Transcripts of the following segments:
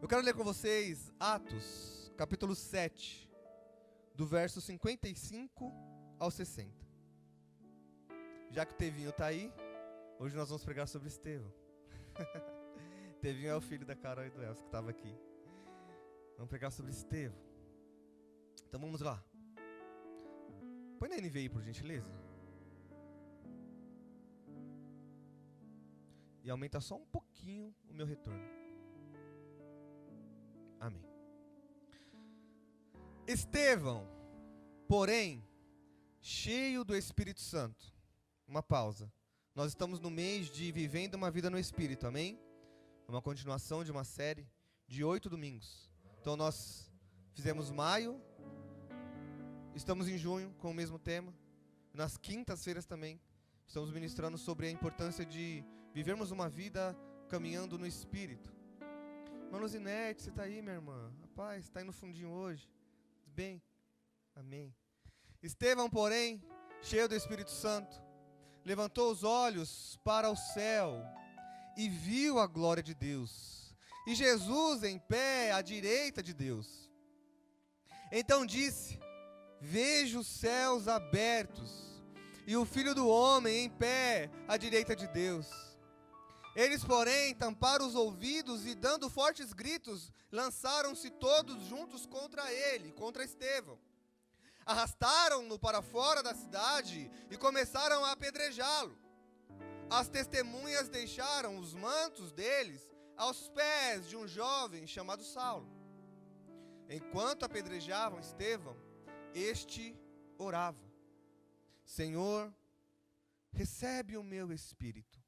Eu quero ler com vocês Atos, capítulo 7, do verso 55 ao 60. Já que o Tevinho está aí, hoje nós vamos pregar sobre Estevão. Tevinho é o filho da Carol e do Elcio que estava aqui. Vamos pregar sobre Estevão. Então vamos lá. Põe na NVI, por gentileza. E aumenta só um pouquinho o meu retorno. Amém. Estevão, porém, cheio do Espírito Santo. Uma pausa. Nós estamos no mês de Vivendo uma Vida no Espírito, amém? Uma continuação de uma série de 8 domingos. Então nós fizemos maio, estamos em junho com o mesmo tema. Nas quintas-feiras também estamos ministrando sobre a importância de vivermos uma vida caminhando no Espírito. Irmã Luzinete, você está aí, minha irmã? Rapaz, está aí no fundinho hoje. Bem, amém. Estevão, porém, cheio do Espírito Santo, levantou os olhos para o céu e viu a glória de Deus, e Jesus em pé à direita de Deus. Então disse: vejo os céus abertos e o Filho do Homem em pé à direita de Deus. Eles, porém, tamparam os ouvidos e, dando fortes gritos, lançaram-se todos juntos contra ele, contra Estevão. Arrastaram-no para fora da cidade e começaram a apedrejá-lo. As testemunhas deixaram os mantos deles aos pés de um jovem chamado Saulo. Enquanto apedrejavam Estevão, este orava: Senhor, recebe o meu espírito.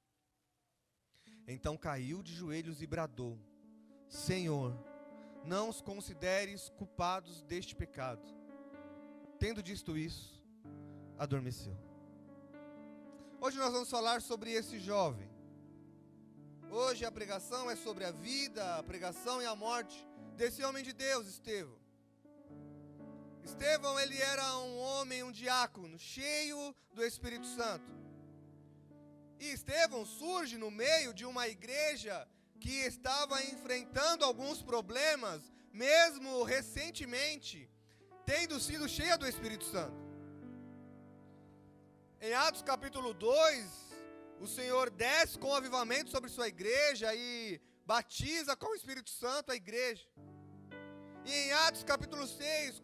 Então caiu de joelhos e bradou: Senhor, não os consideres culpados deste pecado. Tendo dito isso, adormeceu. Hoje nós vamos falar sobre esse jovem. Hoje a pregação é sobre a vida, a pregação e a morte desse homem de Deus, Estevão. Estevão, ele era um homem, um diácono, cheio do Espírito Santo. E Estevão surge no meio de uma igreja que estava enfrentando alguns problemas, mesmo recentemente, tendo sido cheia do Espírito Santo. Em Atos capítulo 2, o Senhor desce com avivamento sobre sua igreja e batiza com o Espírito Santo a igreja. E em Atos capítulo 6,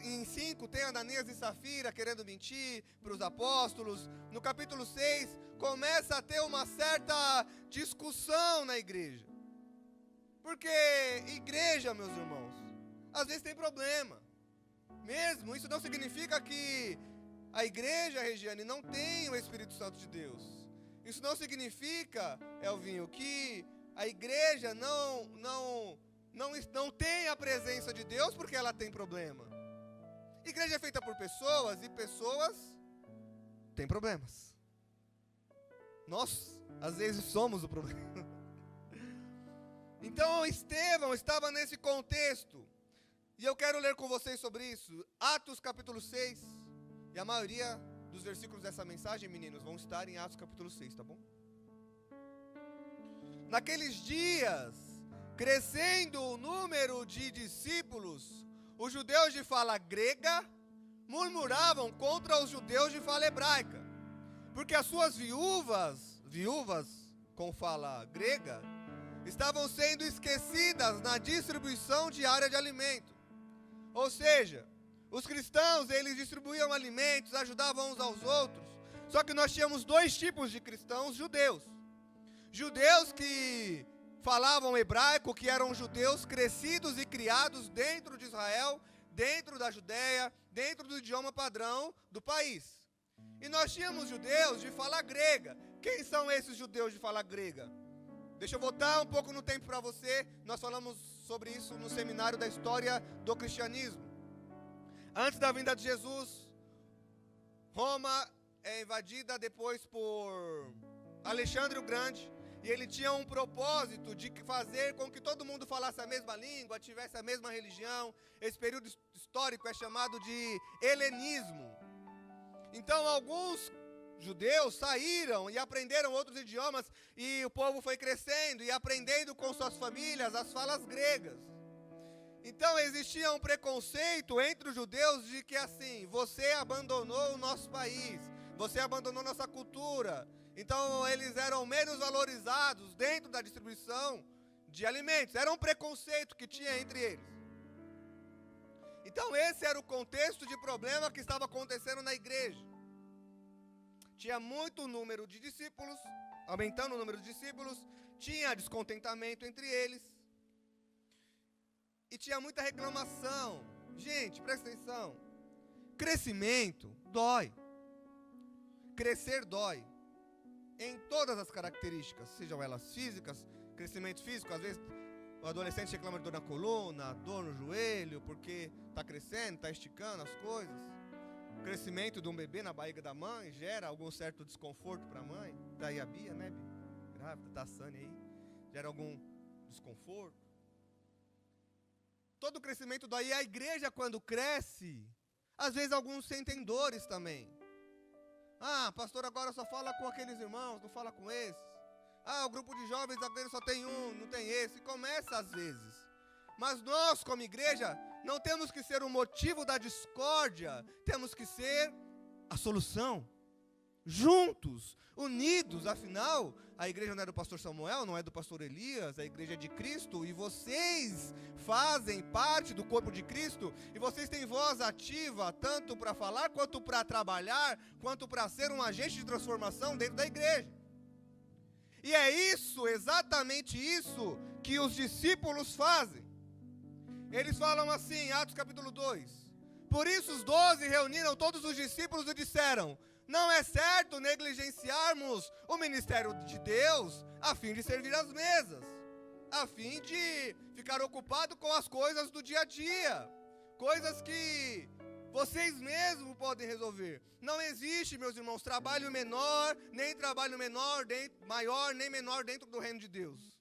em 5 tem Ananias e Safira querendo mentir para os apóstolos. No capítulo 6 começa a ter uma certa discussão na igreja. Porque igreja, meus irmãos, às vezes tem problema. Mesmo, isso não significa que a igreja, Regiane, não tem o Espírito Santo de Deus. Isso não significa, Elvinho, que a igreja não tem a presença de Deus porque ela tem problema. Igreja é feita por pessoas e pessoas têm problemas. Nós, às vezes, somos o problema. Então, Estevão estava nesse contexto. E eu quero ler com vocês sobre isso. Atos capítulo 6. E a maioria dos versículos dessa mensagem, meninos, vão estar em Atos capítulo 6, tá bom? Naqueles dias, crescendo o número de discípulos, os judeus de fala grega murmuravam contra os judeus de fala hebraica, porque as suas viúvas com fala grega, estavam sendo esquecidas na distribuição diária de alimento. Ou seja, os cristãos, eles distribuíam alimentos, ajudavam uns aos outros, só que nós tínhamos dois tipos de cristãos judeus. Judeus que falavam hebraico, que eram judeus crescidos e criados dentro de Israel, dentro da Judéia, dentro do idioma padrão do país. E nós tínhamos judeus de fala grega. Quem são esses judeus de fala grega? Deixa eu voltar um pouco no tempo para você. Nós falamos sobre isso no seminário da história do cristianismo. Antes da vinda de Jesus, Roma é invadida depois por Alexandre o Grande. E ele tinha um propósito de fazer com que todo mundo falasse a mesma língua, tivesse a mesma religião. Esse período histórico é chamado de helenismo. Então alguns judeus saíram e aprenderam outros idiomas, e o povo foi crescendo e aprendendo com suas famílias as falas gregas. Então existia um preconceito entre os judeus de que assim, você abandonou o nosso país, você abandonou nossa cultura. Então eles eram menos valorizados dentro da distribuição de alimentos. Era um preconceito que tinha entre eles. Então esse era o contexto de problema que estava acontecendo na igreja. Tinha muito número de discípulos, aumentando o número de discípulos, tinha descontentamento entre eles, e tinha muita reclamação. Gente, presta atenção, crescimento dói, crescer dói, em todas as características, sejam elas físicas, crescimento físico, às vezes o adolescente reclama de dor na coluna, dor no joelho, porque está crescendo, está esticando as coisas. O crescimento de um bebê na barriga da mãe gera algum certo desconforto para a mãe. Daí a Bia, né, Bia? Grávida, tá a Sânia aí. Gera algum desconforto. Todo crescimento daí, a igreja quando cresce, às vezes alguns sentem dores também. Ah, pastor, agora só fala com aqueles irmãos, não fala com esses. Ah, o grupo de jovens agora só tem um, não tem esse. Começa às vezes. Mas nós, como igreja, não temos que ser o motivo da discórdia. Temos que ser a solução. Juntos, unidos. Afinal, a igreja não é do pastor Samuel, não é do pastor Elias. A igreja é de Cristo. E vocês fazem parte do corpo de Cristo. E vocês têm voz ativa, tanto para falar, quanto para trabalhar, quanto para ser um agente de transformação dentro da igreja. E é isso, exatamente isso, que os discípulos fazem. Eles falam assim, Atos capítulo 2. Por isso os 12 reuniram todos os discípulos e disseram: não é certo negligenciarmos o ministério de Deus a fim de servir às mesas, a fim de ficar ocupado com as coisas do dia a dia, coisas que vocês mesmos podem resolver. Não existe, meus irmãos, trabalho menor, nem trabalho maior, nem menor dentro do reino de Deus.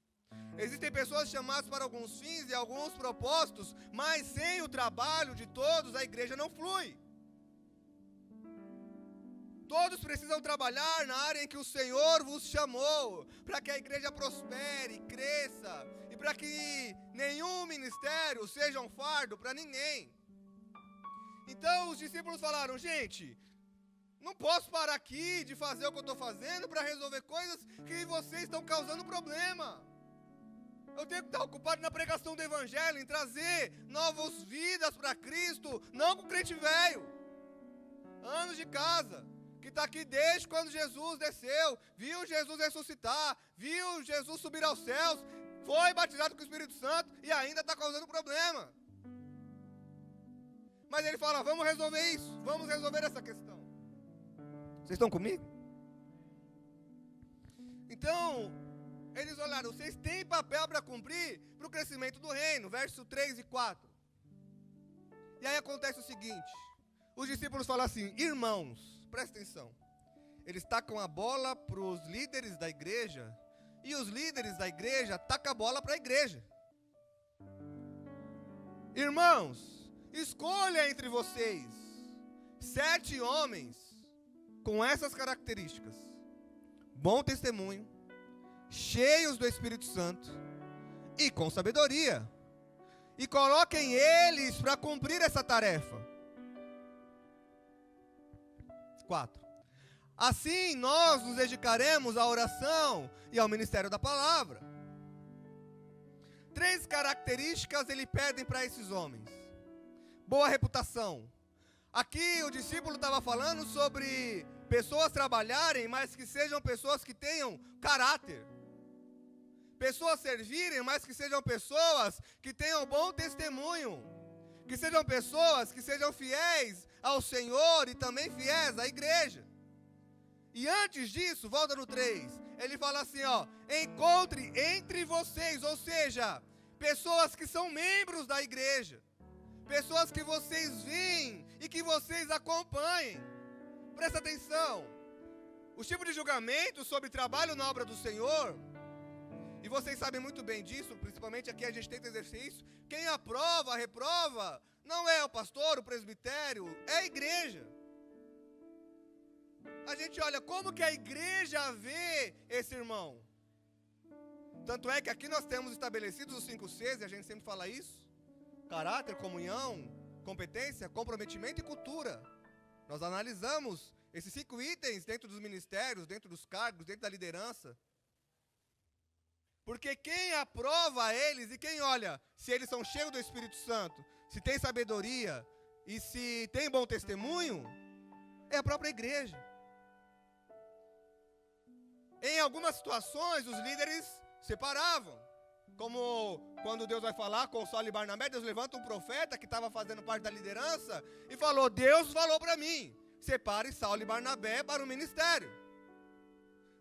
Existem pessoas chamadas para alguns fins e alguns propósitos, mas sem o trabalho de todos, a igreja não flui. Todos precisam trabalhar na área em que o Senhor vos chamou, para que a igreja prospere, cresça, e para que nenhum ministério seja um fardo para ninguém. Então os discípulos falaram: gente, não posso parar aqui de fazer o que eu estou fazendo para resolver coisas que vocês estão causando problema. Eu tenho que estar ocupado na pregação do evangelho, em trazer novas vidas para Cristo, não com crente velho, anos de casa, que está aqui desde quando Jesus desceu, viu Jesus ressuscitar, viu Jesus subir aos céus, foi batizado com o Espírito Santo e ainda está causando problema. Mas ele fala: vamos resolver isso, vamos resolver essa questão. Vocês estão comigo? Então, eles olharam: vocês têm papel para cumprir para o crescimento do reino, verso 3 e 4. E aí acontece o seguinte, os discípulos falam assim: irmãos, presta atenção, eles tacam a bola para os líderes da igreja, e os líderes da igreja tacam a bola para a igreja. Irmãos, escolha entre vocês 7 homens com essas características: bom testemunho, cheios do Espírito Santo e com sabedoria, e coloquem eles para cumprir essa tarefa. 4. Assim nós nos dedicaremos à oração e ao ministério da palavra. 3 características ele pede para esses homens: boa reputação. Aqui o discípulo estava falando sobre pessoas trabalharem, mas que sejam pessoas que tenham caráter. Pessoas servirem, mas que sejam pessoas que tenham bom testemunho. Que sejam pessoas que sejam fiéis ao Senhor e também fiéis à igreja. E antes disso, volta no 3, ele fala assim, encontre entre vocês, ou seja, pessoas que são membros da igreja. Pessoas que vocês veem e que vocês acompanhem. Presta atenção. O tipo de julgamento sobre trabalho na obra do Senhor, e vocês sabem muito bem disso, principalmente aqui a gente tenta exercer isso, quem aprova, reprova, não é o pastor, o presbitério, é a igreja. a gente olha como que a igreja vê esse irmão. Tanto é que aqui nós temos estabelecidos os 5 Cs, e a gente sempre fala isso: caráter, comunhão, competência, comprometimento e cultura. Nós analisamos esses 5 itens dentro dos ministérios, dentro dos cargos, dentro da liderança. Porque quem aprova eles e quem olha se eles são cheios do Espírito Santo, se tem sabedoria e se tem bom testemunho, é a própria igreja. Em algumas situações, os líderes separavam. Como quando Deus vai falar com Saulo e Barnabé, Deus levanta um profeta que estava fazendo parte da liderança e falou: Deus falou para mim, separe Saulo e Barnabé para o ministério.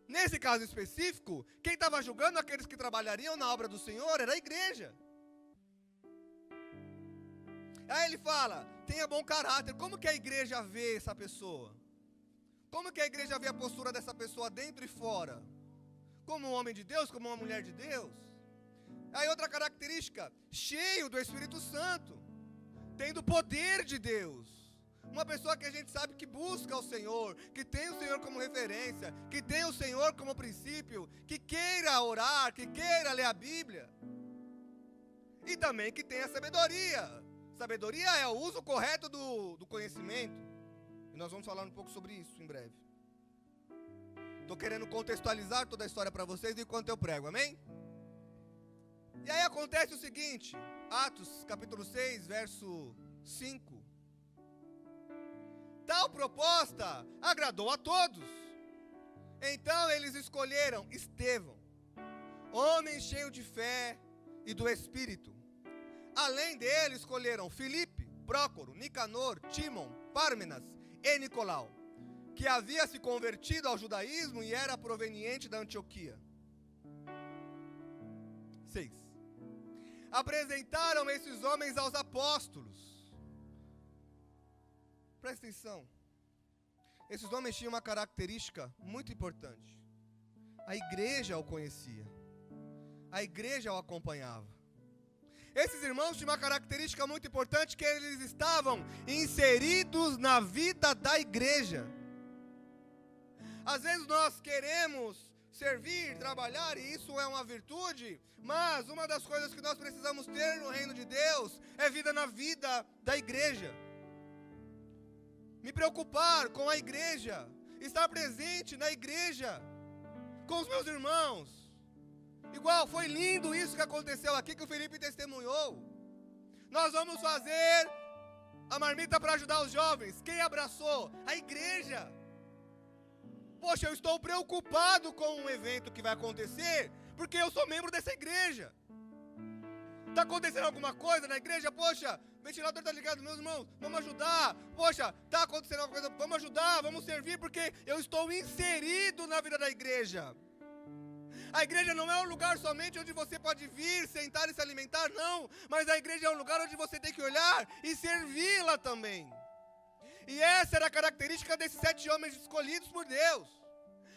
Nesse caso específico, quem estava julgando aqueles que trabalhariam na obra do Senhor era a igreja. Aí ele fala: tenha bom caráter. Como que a igreja vê essa pessoa? Como que a igreja vê a postura dessa pessoa dentro e fora? Como um homem de Deus, como uma mulher de Deus? Aí outra característica: cheio do Espírito Santo, tendo poder de Deus. Uma pessoa que a gente sabe que busca o Senhor, que tem o Senhor como referência, que tem o Senhor como princípio, que queira orar, que queira ler a Bíblia. E também que tenha sabedoria. Sabedoria é o uso correto do conhecimento. E nós vamos falar um pouco sobre isso em breve. Estou querendo contextualizar toda a história para vocês enquanto eu prego, amém? E aí acontece o seguinte, Atos capítulo 6, verso 5. Tal proposta agradou a todos. Então eles escolheram Estevão, homem cheio de fé e do Espírito. Além dele escolheram Filipe, Prócoro, Nicanor, Tímon, Pármenas e Nicolau, que havia se convertido ao judaísmo e era proveniente da Antioquia. 6. Apresentaram esses homens aos apóstolos. Presta atenção. Esses homens tinham uma característica muito importante. A igreja o conhecia. A igreja o acompanhava. Esses irmãos tinham uma característica muito importante, que eles estavam inseridos na vida da igreja. Às vezes nós queremos servir, trabalhar, e isso é uma virtude, mas uma das coisas que nós precisamos ter no reino de Deus é vida na vida da igreja. Me preocupar com a igreja, estar presente na igreja, com os meus irmãos. Igual, foi lindo isso que aconteceu aqui, que o Felipe testemunhou. Nós vamos fazer a marmita para ajudar os jovens. Quem abraçou? A igreja. Poxa, eu estou preocupado com um evento que vai acontecer, porque eu sou membro dessa igreja. Está acontecendo alguma coisa na igreja? Poxa, o ventilador está ligado, meus irmãos, vamos ajudar. Poxa, está acontecendo alguma coisa, vamos ajudar, vamos servir, porque eu estou inserido na vida da igreja. A igreja não é um lugar somente onde você pode vir, sentar e se alimentar, não. Mas a igreja é um lugar onde você tem que olhar e servi-la também. E essa era a característica desses 7 homens escolhidos por Deus.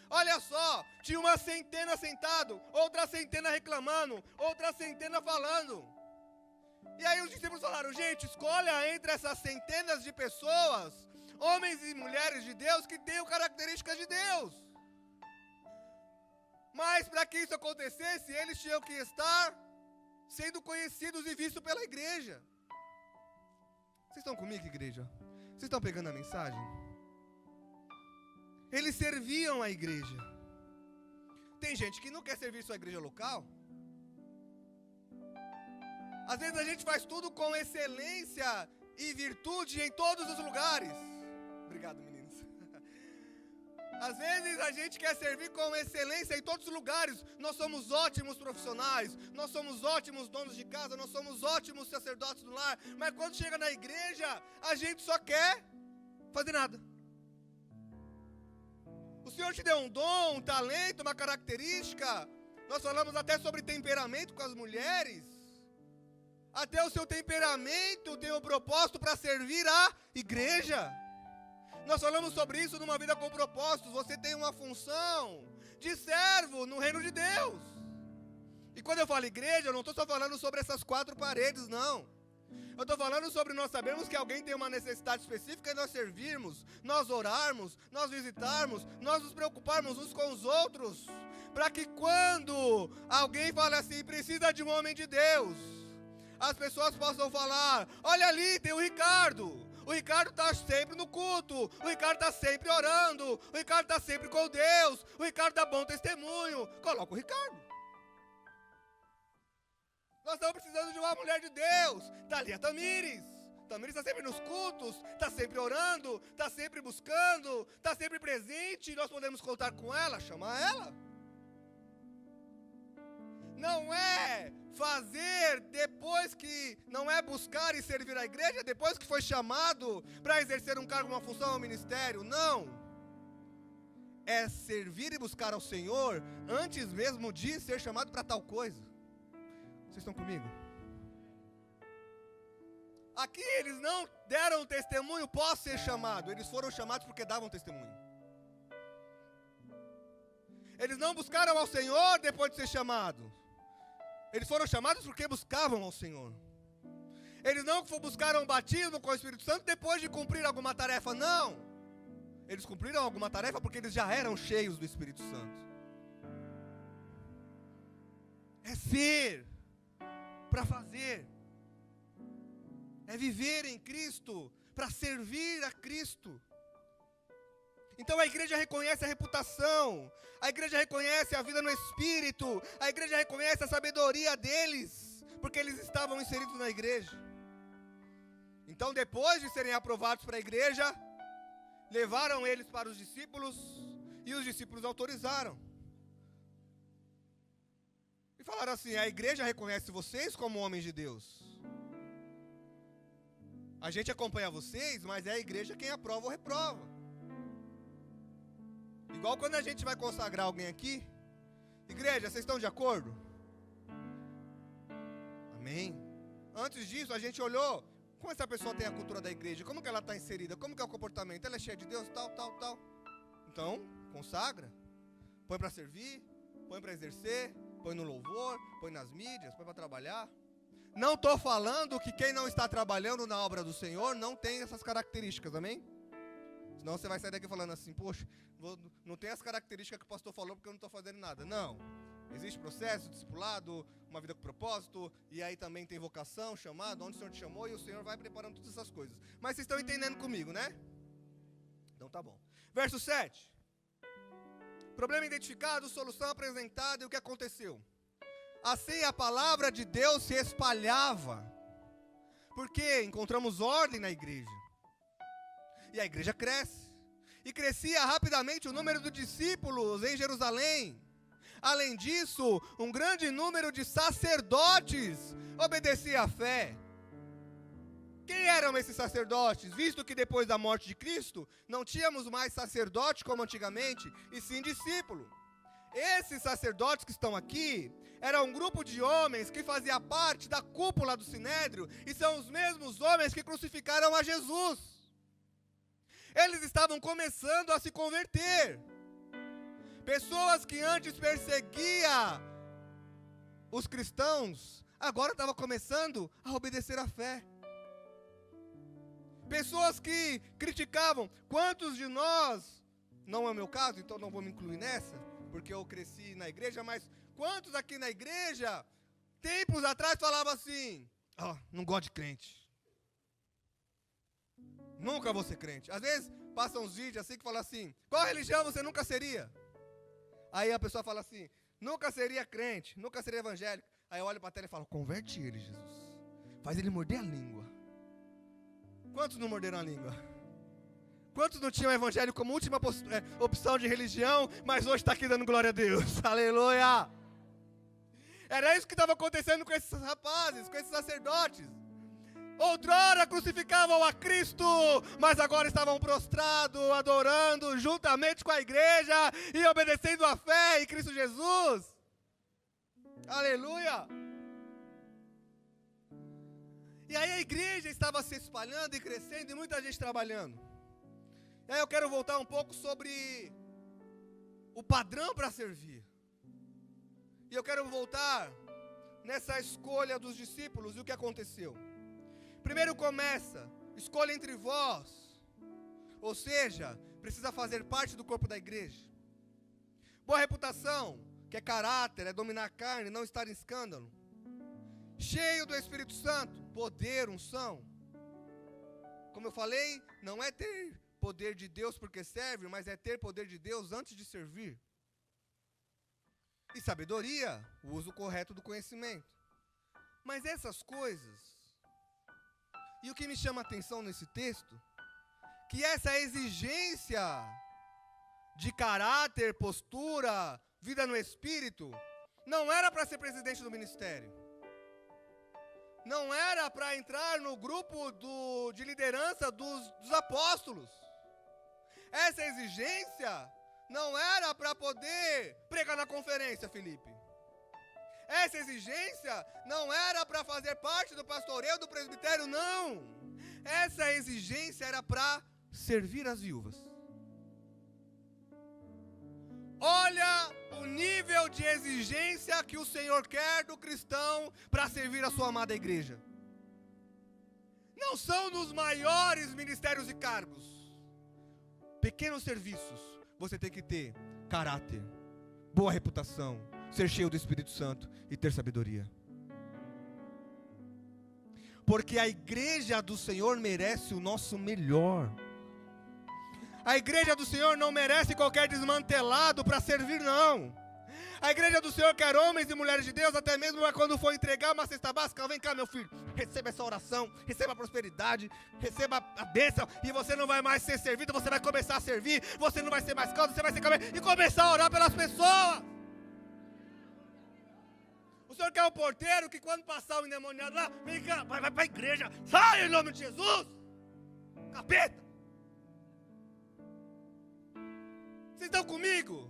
Olha só, tinha uma centena sentado, outra centena reclamando, outra centena falando. E aí os discípulos falaram: gente, escolha entre essas centenas de pessoas, homens e mulheres de Deus, que tenham características de Deus. Mas para que isso acontecesse, eles tinham que estar sendo conhecidos e vistos pela igreja. Vocês estão comigo, igreja? Vocês estão pegando a mensagem? Eles serviam a igreja. Tem gente que não quer servir sua igreja local. Às vezes a gente faz tudo com excelência e virtude em todos os lugares. Obrigado, meninos. Às vezes a gente quer servir com excelência em todos os lugares. Nós somos ótimos profissionais, nós somos ótimos donos de casa, nós somos ótimos sacerdotes do lar. Mas quando chega na igreja, a gente só quer fazer nada. O Senhor te deu um dom, um talento, uma característica. Nós falamos até sobre temperamento com as mulheres. Até o seu temperamento tem um propósito para servir a igreja. Nós falamos sobre isso numa vida com propósitos. Você tem uma função de servo no reino de Deus. E quando eu falo igreja, eu não estou só falando sobre essas 4 paredes, não. Eu estou falando sobre nós sabermos que alguém tem uma necessidade específica e nós servirmos, nós orarmos, nós visitarmos, nós nos preocuparmos uns com os outros, para que quando alguém fale assim, precisa de um homem de Deus, as pessoas possam falar, olha ali, tem o Ricardo está sempre no culto, o Ricardo está sempre orando, o Ricardo está sempre com Deus, o Ricardo dá bom testemunho, coloca o Ricardo. Nós estamos precisando de uma mulher de Deus, está ali a Tamires está sempre nos cultos, está sempre orando, está sempre buscando, está sempre presente, nós podemos contar com ela, chamar ela. Não é fazer depois que, não é buscar e servir a igreja depois que foi chamado para exercer um cargo, uma função, um ministério, não. É servir e buscar ao Senhor antes mesmo de ser chamado para tal coisa. Vocês estão comigo? Aqui eles não deram testemunho pós ser chamado, eles foram chamados porque davam testemunho. Eles não buscaram ao Senhor depois de ser chamados. Eles foram chamados porque buscavam ao Senhor. Eles não buscaram o batismo com o Espírito Santo depois de cumprir alguma tarefa, não. Eles cumpriram alguma tarefa porque eles já eram cheios do Espírito Santo. É ser para fazer. É viver em Cristo para servir a Cristo. Então a igreja reconhece a reputação, a igreja reconhece a vida no Espírito, a igreja reconhece a sabedoria deles, porque eles estavam inseridos na igreja. Então depois de serem aprovados para a igreja, levaram eles para os discípulos, e os discípulos autorizaram. E falaram assim, a igreja reconhece vocês como homens de Deus. A gente acompanha vocês, mas é a igreja quem aprova ou reprova. Igual quando a gente vai consagrar alguém aqui, igreja, vocês estão de acordo? Amém? Antes disso, a gente olhou como essa pessoa tem a cultura da igreja, como que ela está inserida, como que é o comportamento, ela é cheia de Deus, tal. Então, consagra, põe para servir, põe para exercer, põe no louvor, põe nas mídias, põe para trabalhar. Não estou falando que quem não está trabalhando na obra do Senhor não tem essas características, amém? Senão você vai sair daqui falando assim, poxa, não tem as características que o pastor falou porque eu não estou fazendo nada. Não, existe processo, discipulado, uma vida com propósito, e aí também tem vocação, chamado, onde o Senhor te chamou, e o Senhor vai preparando todas essas coisas. Mas vocês estão entendendo comigo, né? Então tá bom. Verso 7. Problema identificado, solução apresentada, e o que aconteceu? Assim a palavra de Deus se espalhava, porque encontramos ordem na igreja. E a igreja cresce. E crescia rapidamente o número de discípulos em Jerusalém. Além disso, um grande número de sacerdotes obedecia à fé. Quem eram esses sacerdotes? Visto que depois da morte de Cristo, não tínhamos mais sacerdote como antigamente, e sim discípulo. Esses sacerdotes que estão aqui, eram um grupo de homens que fazia parte da cúpula do Sinédrio, e são os mesmos homens que crucificaram a Jesus. Eles estavam começando a se converter. Pessoas que antes perseguiam os cristãos, agora estavam começando a obedecer à fé. Pessoas que criticavam. Quantos de nós, não é o meu caso, então não vou me incluir nessa, porque eu cresci na igreja, mas quantos aqui na igreja, tempos atrás, falavam assim, não gosto de crente. Nunca vou ser crente. Às vezes, passam uns vídeos assim que falam assim, qual religião você nunca seria? Aí a pessoa fala assim, nunca seria crente, nunca seria evangélico. Aí eu olho para a tela e falo, converte ele, Jesus. Faz ele morder a língua. Quantos não morderam a língua? Quantos não tinham o evangelho como última opção de religião, mas hoje está aqui dando glória a Deus? Aleluia! Era isso que estava acontecendo com esses rapazes, com esses sacerdotes. Outrora crucificavam a Cristo, mas agora estavam prostrados, adorando juntamente com a igreja e obedecendo à fé em Cristo Jesus. Aleluia! E aí a igreja estava se espalhando e crescendo e muita gente trabalhando. E aí eu quero voltar um pouco sobre o padrão para servir. E eu quero voltar nessa escolha dos discípulos e o que aconteceu. Primeiro começa, escolha entre vós. Ou seja, precisa fazer parte do corpo da igreja. Boa reputação, que é caráter, é dominar a carne, não estar em escândalo. Cheio do Espírito Santo, poder, unção. Como eu falei, não é ter poder de Deus porque serve, mas é ter poder de Deus antes de servir. E sabedoria, o uso correto do conhecimento. Mas essas coisas, e o que me chama a atenção nesse texto, que essa exigência de caráter, postura, vida no Espírito, não era para ser presidente do ministério. Não era para entrar no grupo de liderança dos apóstolos. Essa exigência não era para poder pregar na conferência, Felipe. Essa exigência não era para fazer parte do pastoreio do presbitério, não. Essa exigência era para servir as viúvas. Olha o nível de exigência que o Senhor quer do cristão para servir a sua amada igreja. Não são nos maiores ministérios e cargos. Pequenos serviços, você tem que ter caráter, boa reputação, ser cheio do Espírito Santo e ter sabedoria. Porque a igreja do Senhor merece o nosso melhor. A igreja do Senhor não merece qualquer desmantelado para servir, não. A igreja do Senhor quer homens e mulheres de Deus, até mesmo quando for entregar uma cesta básica. Vem cá, meu filho, receba essa oração, receba a prosperidade, receba a bênção, e você não vai mais ser servido, você vai começar a servir, você não vai ser mais caldo, você vai ser cabeça, e começar a orar pelas pessoas. O Senhor quer um porteiro que quando passar o endemoniado lá, vem cá, vai para a igreja, sai em nome de Jesus, capeta. Vocês estão comigo?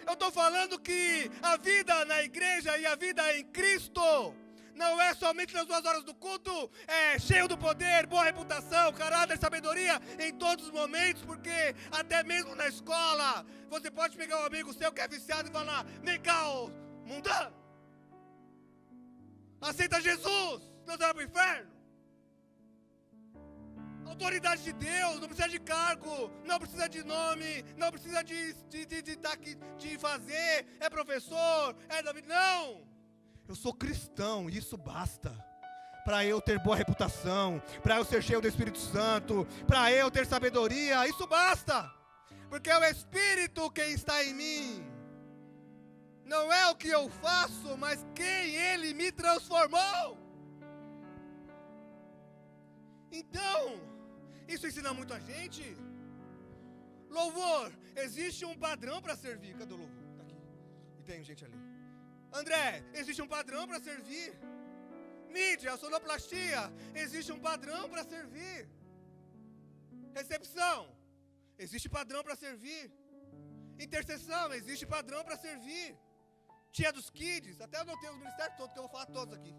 Eu estou falando que a vida na igreja e a vida em Cristo não é somente nas 2 horas do culto, é cheio do poder, boa reputação, caráter, sabedoria em todos os momentos, porque até mesmo na escola, você pode pegar um amigo seu que é viciado e falar: vem cá, ô mundano, aceita Jesus, não vai para o inferno. Autoridade de Deus, não precisa de cargo, não precisa de nome, não precisa de fazer, é professor, é David, não. Eu sou cristão e isso basta. Para eu ter boa reputação, para eu ser cheio do Espírito Santo, para eu ter sabedoria, isso basta. Porque é o Espírito quem está em mim. Não é o que eu faço, mas quem Ele me transformou. Então, isso ensina muito a gente. Louvor, existe um padrão para servir. Cadê o louvor? Está aqui. E tem gente ali. André, existe um padrão para servir. Mídia, sonoplastia, existe um padrão para servir. Recepção, existe padrão para servir. Intercessão, existe padrão para servir. Tia dos kids, até eu não tenho os ministérios todos, que eu vou falar todos aqui.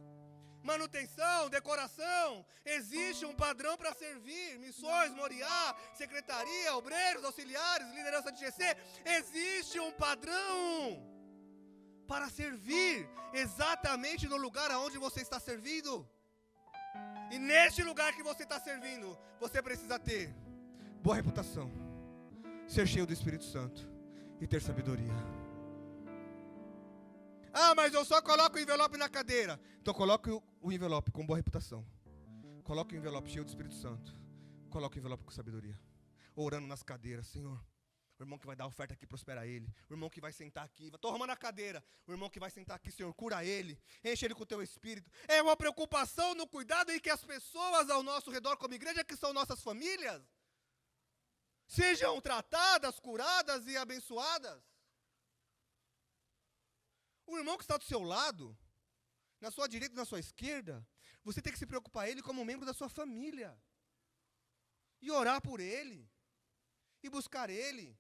Manutenção, decoração, existe um padrão para servir. Missões, Moriá, secretaria, obreiros, auxiliares, liderança de GC. Existe um padrão para servir exatamente no lugar aonde você está servindo. E neste lugar que você está servindo, você precisa ter boa reputação, ser cheio do Espírito Santo e ter sabedoria. Ah, mas eu só coloco o envelope na cadeira. Então coloque o envelope com boa reputação. Coloque o envelope cheio do Espírito Santo. Coloque o envelope com sabedoria. Orando nas cadeiras, Senhor. O irmão que vai dar oferta aqui, prospera ele. O irmão que vai sentar aqui, estou arrumando a cadeira. O irmão que vai sentar aqui, Senhor, cura ele. Enche ele com o teu Espírito. É uma preocupação no cuidado em que as pessoas ao nosso redor como igreja, que são nossas famílias, sejam tratadas, curadas e abençoadas. O irmão que está do seu lado, na sua direita e na sua esquerda, você tem que se preocupar ele como membro da sua família. E orar por ele. E buscar ele.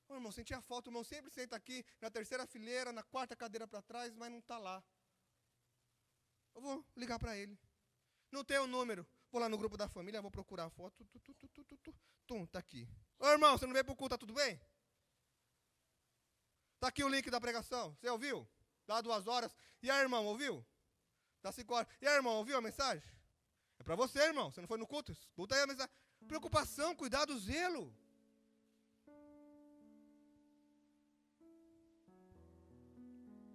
O irmão, sentia falta, o irmão sempre senta aqui na terceira fileira, na quarta cadeira para trás, mas não está lá. Eu vou ligar para ele. Não tem o número. Vou lá no grupo da família, vou procurar a foto. Está aqui. Ô irmão, você não veio para o culto, tá tudo bem? Está aqui o link da pregação. Você ouviu? Dá 2 horas. E aí, irmão, ouviu? Tá 5 horas. E aí, irmão, ouviu a mensagem? É para você, irmão. Você não foi no culto? Escuta aí a mensagem. Preocupação, cuidado, zelo.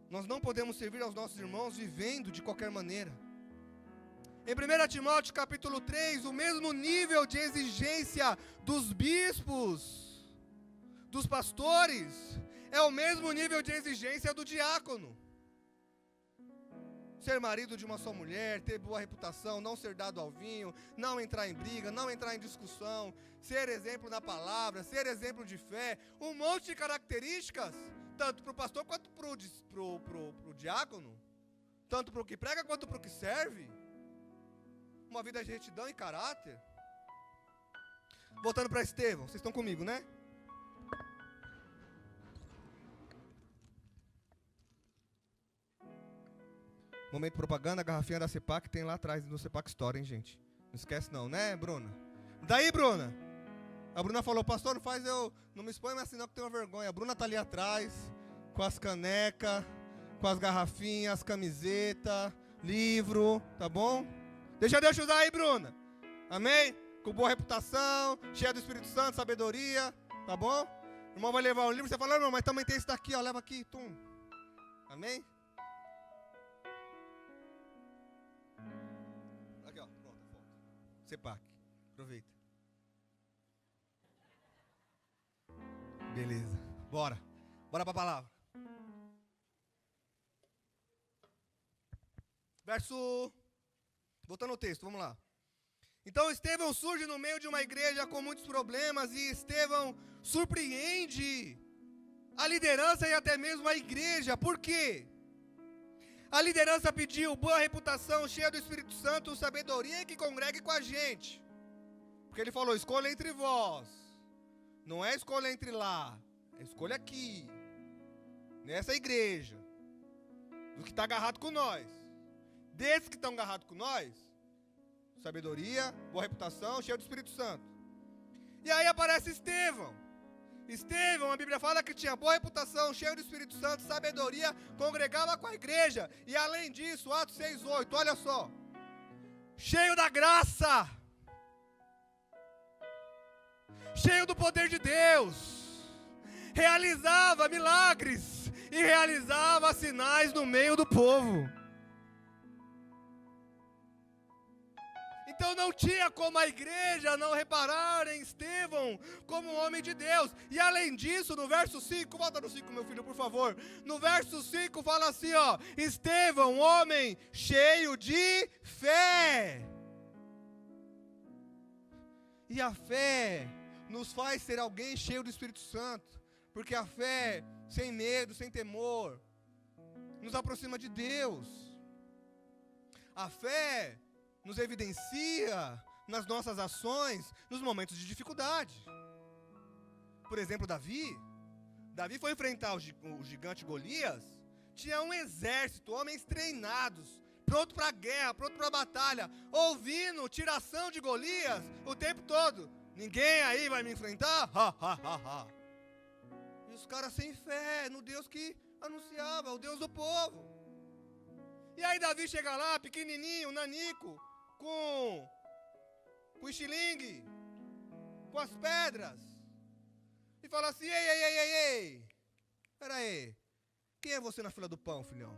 Nós não podemos servir aos nossos irmãos vivendo de qualquer maneira. Em 1 Timóteo capítulo 3, o mesmo nível de exigência dos bispos, dos pastores, é o mesmo nível de exigência do diácono. Ser marido de uma só mulher, ter boa reputação, não ser dado ao vinho, não entrar em briga, não entrar em discussão, ser exemplo na palavra, ser exemplo de fé, um monte de características, tanto para o pastor quanto para o diácono, tanto para o que prega quanto para o que serve. Uma vida de retidão e caráter. Voltando para Estevão, vocês estão comigo, né? Momento propaganda, a garrafinha da CEPAC tem lá atrás no CEPAC Store, hein, gente? Não esquece não, né, Bruna? Daí, Bruna? A Bruna falou, pastor, não me expõe mais assim não, que tenho uma vergonha. A Bruna tá ali atrás, com as canecas, com as garrafinhas, camiseta, livro, tá bom? Deixa Deus te usar aí, Bruna. Amém? Com boa reputação, cheia do Espírito Santo, sabedoria, tá bom? O irmão vai levar um livro, você fala, irmão, mas também tem esse daqui, ó, leva aqui, tum. Amém? Aqui, ó, pronto, volta. CEPAC, aproveita. Beleza, bora pra palavra. Voltando ao texto, vamos lá. Então Estevão surge no meio de uma igreja com muitos problemas e Estevão surpreende a liderança e até mesmo a igreja. Por quê? A liderança pediu boa reputação, cheia do Espírito Santo, sabedoria e que congregue com a gente. Porque ele falou, escolha entre vós. Não é escolha entre lá, é escolha aqui. Nessa igreja. Do que está agarrado com nós. Desses que estão agarrados com nós, sabedoria, boa reputação, cheio do Espírito Santo. E aí aparece Estevão. Estevão, a Bíblia fala que tinha boa reputação, cheio do Espírito Santo, sabedoria, congregava com a igreja. E além disso, Atos 6:8, olha só. Cheio da graça. Cheio do poder de Deus. Realizava milagres e realizava sinais no meio do povo. Então não tinha como a igreja não reparar em Estevão como um homem de Deus. E além disso, no verso 5, volta no 5, meu filho, por favor. No verso 5 fala assim, ó, Estevão, homem cheio de fé. E a fé nos faz ser alguém cheio do Espírito Santo. Porque a fé, sem medo, sem temor, nos aproxima de Deus. A fé nos evidencia nas nossas ações, nos momentos de dificuldade. Por exemplo, Davi foi enfrentar o gigante Golias, tinha um exército, homens treinados, pronto para a guerra, pronto para a batalha, ouvindo tiração de Golias o tempo todo. Ninguém aí vai me enfrentar? E os caras sem fé no Deus que anunciava, o Deus do povo. E aí Davi chega lá, pequenininho, nanico, com o estilingue, com as pedras, e fala assim, ei, pera aí, quem é você na fila do pão, filhão?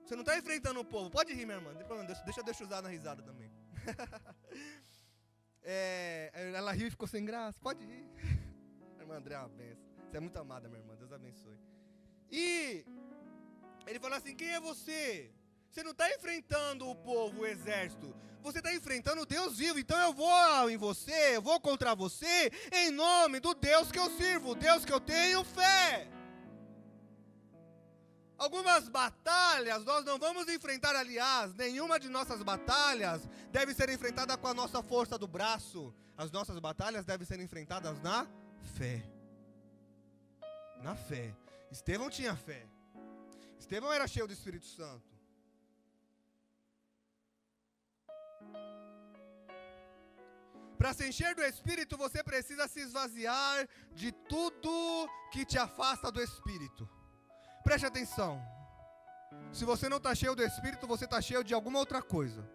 Você não está enfrentando o povo, pode rir, minha irmã, deixa eu usar na risada também. Ela riu e ficou sem graça, pode rir. Minha irmã André é uma benção, você é muito amada, minha irmã, Deus abençoe. E ele fala assim, quem é você? Você não está enfrentando o povo, o exército. Você está enfrentando o Deus vivo. Então eu vou em você, eu vou contra você, em nome do Deus que eu sirvo, o Deus que eu tenho fé. Algumas batalhas nós não vamos enfrentar, aliás, nenhuma de nossas batalhas deve ser enfrentada com a nossa força do braço. As nossas batalhas devem ser enfrentadas na fé. Na fé. Estevão tinha fé. Estevão era cheio do Espírito Santo. Para se encher do Espírito, você precisa se esvaziar de tudo que te afasta do Espírito. Preste atenção. Se você não está cheio do Espírito, você está cheio de alguma outra coisa.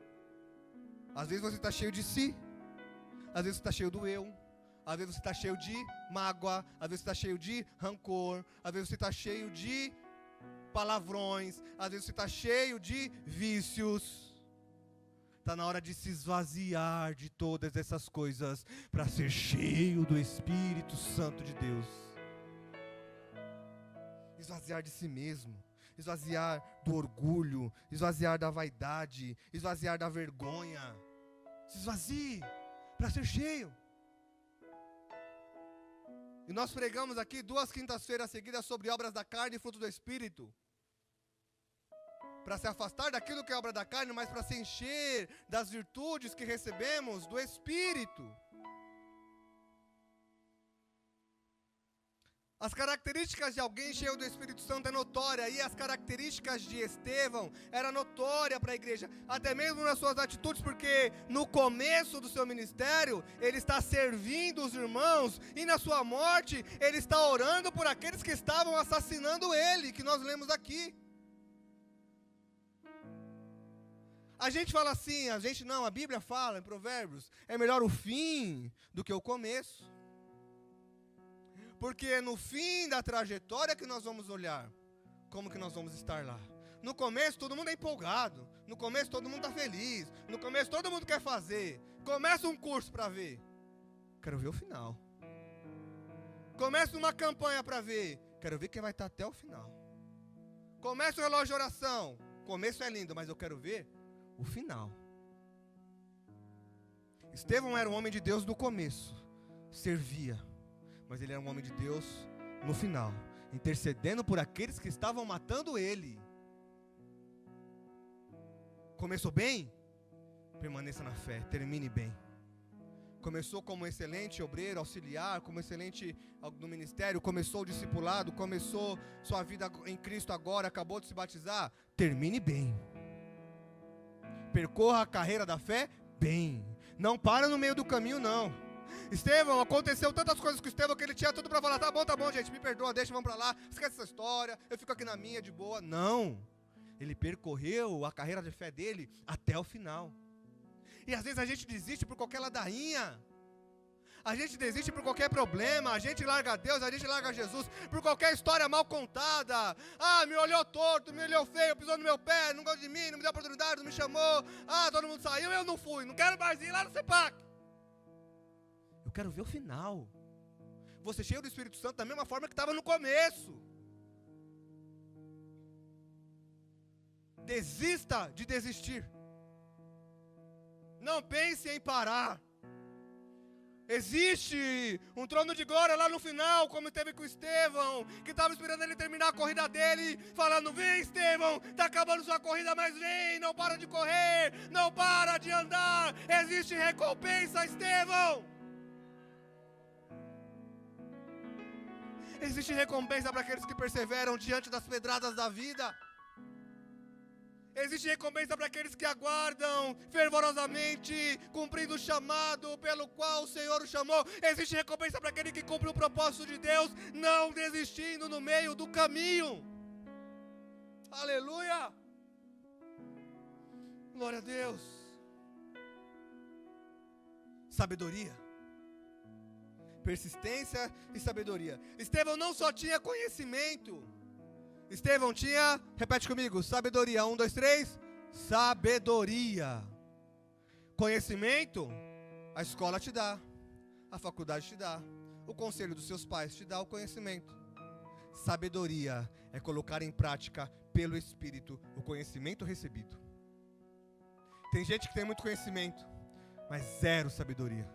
Às vezes você está cheio de si. Às vezes você está cheio do eu. Às vezes você está cheio de mágoa. Às vezes você está cheio de rancor. Às vezes você está cheio de palavrões. Às vezes você está cheio de vícios. Está na hora de se esvaziar de todas essas coisas para ser cheio do Espírito Santo de Deus. Esvaziar de si mesmo. Esvaziar do orgulho, esvaziar da vaidade, esvaziar da vergonha. Se esvazie para ser cheio. E nós pregamos aqui 2 quintas-feiras seguidas sobre obras da carne e fruto do Espírito. Para se afastar daquilo que é obra da carne, mas para se encher das virtudes que recebemos do Espírito. As características de alguém cheio do Espírito Santo é notória, e as características de Estevão era notória para a igreja, até mesmo nas suas atitudes, porque no começo do seu ministério, ele está servindo os irmãos, e na sua morte, ele está orando por aqueles que estavam assassinando ele, que nós lemos aqui. A gente fala assim, a Bíblia fala em Provérbios, é melhor o fim do que o começo. Porque é no fim da trajetória que nós vamos olhar como que nós vamos estar lá. No começo todo mundo é empolgado, no começo todo mundo está feliz, no começo todo mundo quer fazer. Começa um curso para ver, quero ver o final. Começa uma campanha para ver, quero ver quem vai estar até o final. Começa o relógio de oração, começo é lindo, mas eu quero ver o final. Estevão era um homem de Deus no começo, servia. Mas ele era um homem de Deus no final, intercedendo por aqueles que estavam matando ele. Começou bem? Permaneça na fé, termine bem. Começou como excelente obreiro, auxiliar, como excelente no ministério, começou o discipulado, começou sua vida em Cristo agora, acabou de se batizar, termine bem. Percorra a carreira da fé bem. Não para no meio do caminho, não. Estevão, aconteceu tantas coisas com Estevão que ele tinha tudo para falar, tá bom gente, me perdoa, deixa, vamos para lá, esquece essa história, eu fico aqui na minha, de boa. Não, ele percorreu a carreira de fé dele até o final. E às vezes a gente desiste por qualquer ladainha, a gente desiste por qualquer problema, a gente larga Deus, a gente larga Jesus, por qualquer história mal contada. Me olhou torto, me olhou feio, pisou no meu pé, não gosta de mim, não me deu oportunidade, não me chamou, todo mundo saiu, eu não fui, não quero mais ir lá no CEPAC. Eu quero ver o final. Você cheio do Espírito Santo da mesma forma que estava no começo. Desista de desistir. Não pense em parar. Existe um trono de glória lá no final, como teve com Estevão, que estava esperando ele terminar a corrida dele, falando, vem Estevão, está acabando sua corrida, mas vem, não para de correr, não para de andar, existe recompensa, Estevão. Existe recompensa para aqueles que perseveram diante das pedradas da vida. Existe recompensa para aqueles que aguardam fervorosamente, cumprindo o chamado pelo qual o Senhor o chamou. Existe recompensa para aquele que cumpre o propósito de Deus, não desistindo no meio do caminho. Aleluia! Glória a Deus. Sabedoria. Persistência e sabedoria. Estevão não só tinha conhecimento. Estevão tinha, repete comigo, sabedoria. 1, 2, 3. Sabedoria. Conhecimento, a escola te dá, a faculdade te dá, o conselho dos seus pais te dá o conhecimento. Sabedoria é colocar em prática pelo Espírito o conhecimento recebido. Tem gente que tem muito conhecimento, mas zero sabedoria.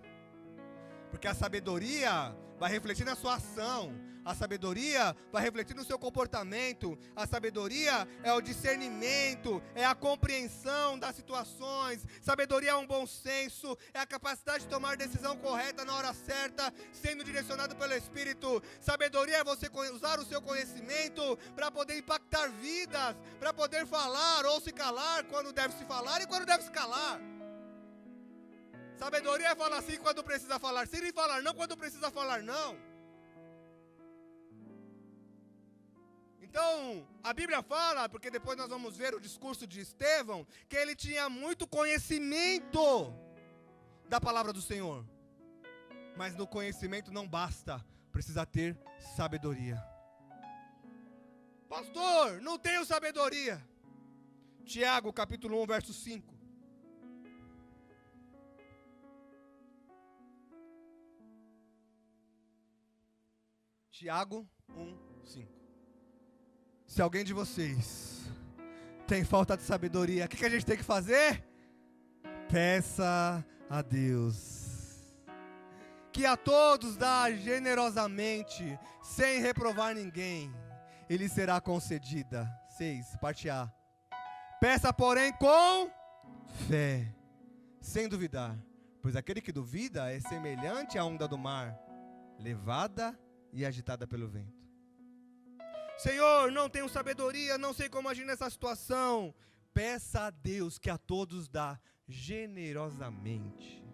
Porque a sabedoria vai refletir na sua ação, a sabedoria vai refletir no seu comportamento, a sabedoria é o discernimento, é a compreensão das situações, sabedoria é um bom senso, é a capacidade de tomar decisão correta na hora certa, sendo direcionado pelo Espírito. Sabedoria é você usar o seu conhecimento para poder impactar vidas, para poder falar ou se calar quando deve se falar e quando deve se calar. Sabedoria é falar sim quando precisa falar sim e falar não quando precisa falar não. Então, a Bíblia fala, porque depois nós vamos ver o discurso de Estevão, que ele tinha muito conhecimento da palavra do Senhor. Mas no conhecimento não basta, precisa ter sabedoria. Pastor, não tenho sabedoria. Tiago, capítulo 1, verso 5. Tiago 1, 5. Se alguém de vocês tem falta de sabedoria, o que a gente tem que fazer? Peça a Deus, que a todos dá generosamente, sem reprovar ninguém, e lhe será concedida. 6, parte A. Peça, porém, com fé, sem duvidar, pois aquele que duvida é semelhante à onda do mar, levada e agitada pelo vento. Senhor, não tenho sabedoria, não sei como agir nessa situação. Peça a Deus, que a todos dá generosamente.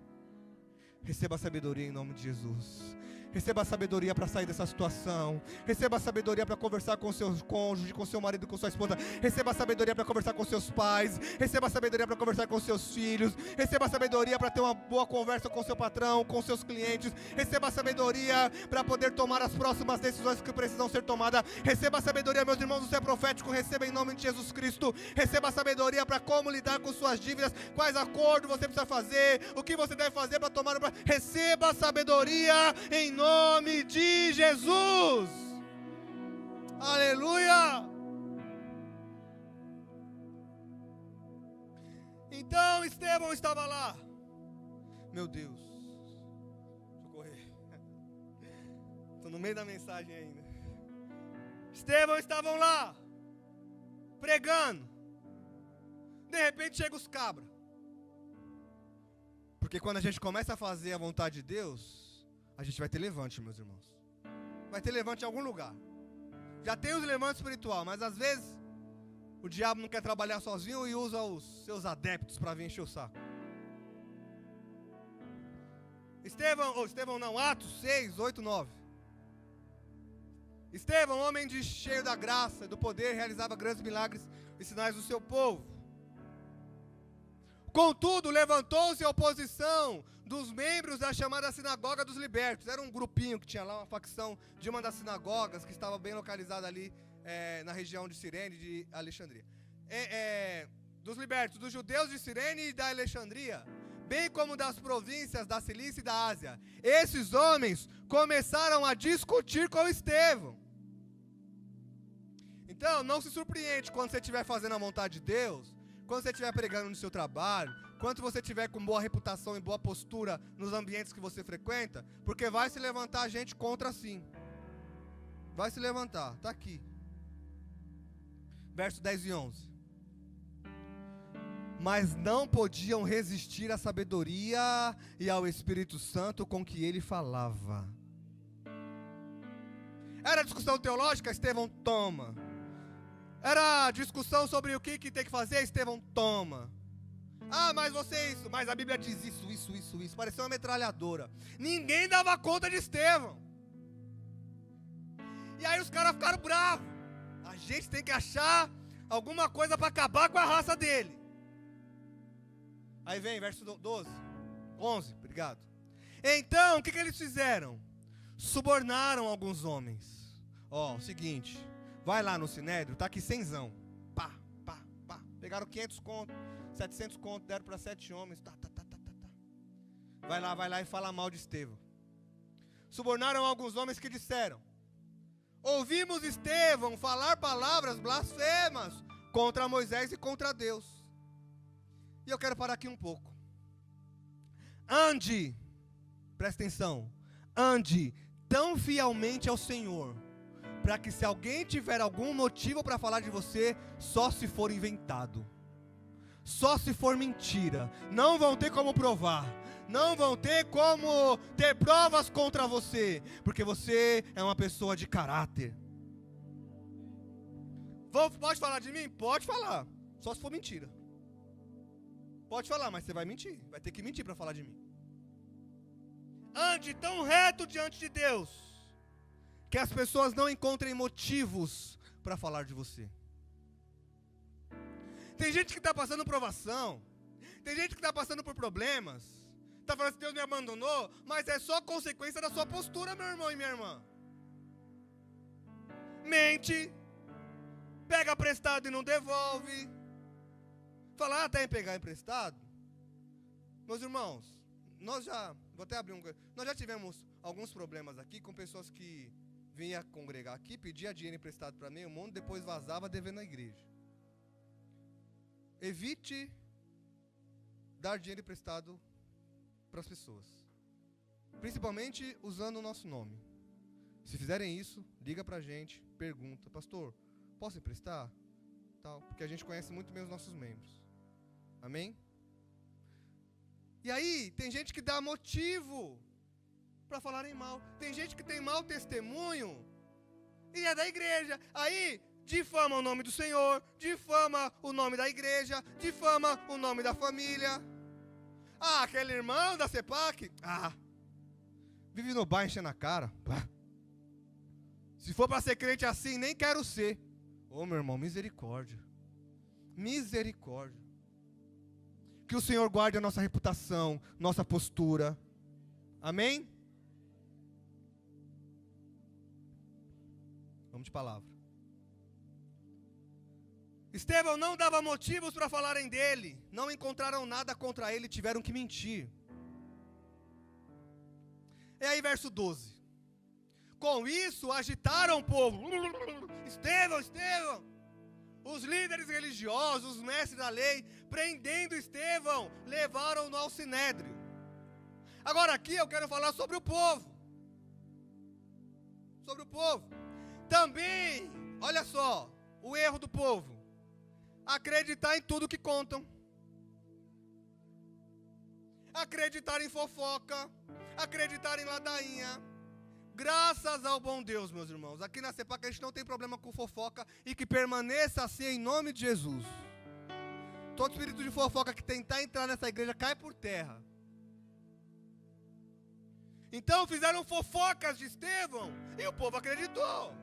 Receba a sabedoria em nome de Jesus. Receba a sabedoria para sair dessa situação. Receba a sabedoria para conversar com seu cônjuge, com seu marido, com sua esposa. Receba a sabedoria para conversar com seus pais. Receba a sabedoria para conversar com seus filhos. Receba a sabedoria para ter uma boa conversa com seu patrão, com seus clientes. Receba a sabedoria para poder tomar as próximas decisões que precisam ser tomadas. Receba a sabedoria, meus irmãos, do céu profético. Receba em nome de Jesus Cristo. Receba a sabedoria para como lidar com suas dívidas, quais acordos você precisa fazer, o que você deve fazer para tomar. Receba a sabedoria em nome de Jesus. Aleluia. Então Estevão estava lá. Meu Deus, deixa eu correr. Estou no meio da mensagem ainda. Estevão estavam lá pregando. De repente chega os cabras. Porque quando a gente começa a fazer a vontade de Deus, a gente vai ter levante, meus irmãos. Vai ter levante em algum lugar. Já tem os levantes espiritual, mas às vezes o diabo não quer trabalhar sozinho e usa os seus adeptos para vir encher o saco. Estevão não, Atos 6, 8, 9. Estevão, homem cheio da graça e do poder, realizava grandes milagres e sinais do seu povo. Contudo, levantou-se a oposição dos membros da chamada Sinagoga dos Libertos. Era um grupinho que tinha lá, uma facção de uma das sinagogas que estava bem localizada ali na região de Cirene, de Alexandria. Dos libertos, dos judeus de Cirene e da Alexandria, bem como das províncias da Cilícia e da Ásia. Esses homens começaram a discutir com Estevão. Então, não se surpreende quando você estiver fazendo a vontade de Deus, quando você estiver pregando no seu trabalho, quando você estiver com boa reputação e boa postura nos ambientes que você frequenta, porque vai se levantar gente contra sim. Vai se levantar, está aqui. Verso 10 e 11. Mas não podiam resistir à sabedoria e ao Espírito Santo com que ele falava. Era discussão teológica? Estevão toma. Era discussão sobre o que tem que fazer? Estevão toma. Ah, mas a Bíblia diz isso. Parecia uma metralhadora. Ninguém dava conta de Estevão. E aí os caras ficaram bravos. A gente tem que achar alguma coisa para acabar com a raça dele. Aí vem verso 11, obrigado. Então, o que eles fizeram? Subornaram alguns homens. O seguinte, vai lá no Sinédrio, tá aqui 100zão. Pá. Pegaram 500 conto, 700 conto, deram para 7 homens. Tá. Vai lá e fala mal de Estevão. Subornaram alguns homens que disseram: ouvimos Estevão falar palavras blasfemas contra Moisés e contra Deus. E eu quero parar aqui um pouco. Ande, presta atenção, ande tão fielmente ao Senhor, para que se alguém tiver algum motivo para falar de você, só se for inventado, só se for mentira, não vão ter como provar, não vão ter como ter provas contra você, porque você é uma pessoa de caráter. Pode falar de mim? Pode falar, só se for mentira. Pode falar, mas você vai mentir, vai ter que mentir para falar de mim. Ande tão reto diante de Deus, que as pessoas não encontrem motivos para falar de você. Tem gente que está passando provação. Tem gente que está passando por problemas. Está falando que Deus me abandonou, mas é só consequência da sua postura, meu irmão e minha irmã. Mente, pega emprestado e não devolve. Fala, está em pegar emprestado? Meus irmãos, nós já tivemos alguns problemas aqui com pessoas que vinham congregar aqui, pedia dinheiro emprestado para meio mundo, depois vazava devendo na igreja. Evite dar dinheiro emprestado para as pessoas, principalmente usando o nosso nome. Se fizerem isso, liga para a gente, pergunta, pastor, posso emprestar? Tal, porque a gente conhece muito bem os nossos membros. Amém? E aí, tem gente que dá motivo para falarem mal. Tem gente que tem mau testemunho e é da igreja. Aí, difama o nome do Senhor, difama o nome da igreja, difama o nome da família. Ah, aquele irmão da CEPAC, vive no bar enchendo a cara. Se for para ser crente assim, nem quero ser. Ô, meu irmão, misericórdia. Misericórdia. Que o Senhor guarde a nossa reputação, nossa postura. Amém? Vamos de palavra. Estevão não dava motivos para falarem dele. Não encontraram nada contra ele, tiveram que mentir. E aí, verso 12. Com isso, agitaram o povo. Estevão, Estevão. Os líderes religiosos, os mestres da lei, prendendo Estevão, levaram-no ao sinédrio. Agora aqui eu quero falar sobre o povo. Sobre o povo. Também, olha só, o erro do povo. Acreditar em tudo que contam. Acreditar em fofoca. Acreditar em ladainha. Graças ao bom Deus, meus irmãos. Aqui na CEPAC a gente não tem problema com fofoca. E que permaneça assim em nome de Jesus. Todo espírito de fofoca que tentar entrar nessa igreja cai por terra. Então fizeram fofocas de Estevão. E o povo acreditou.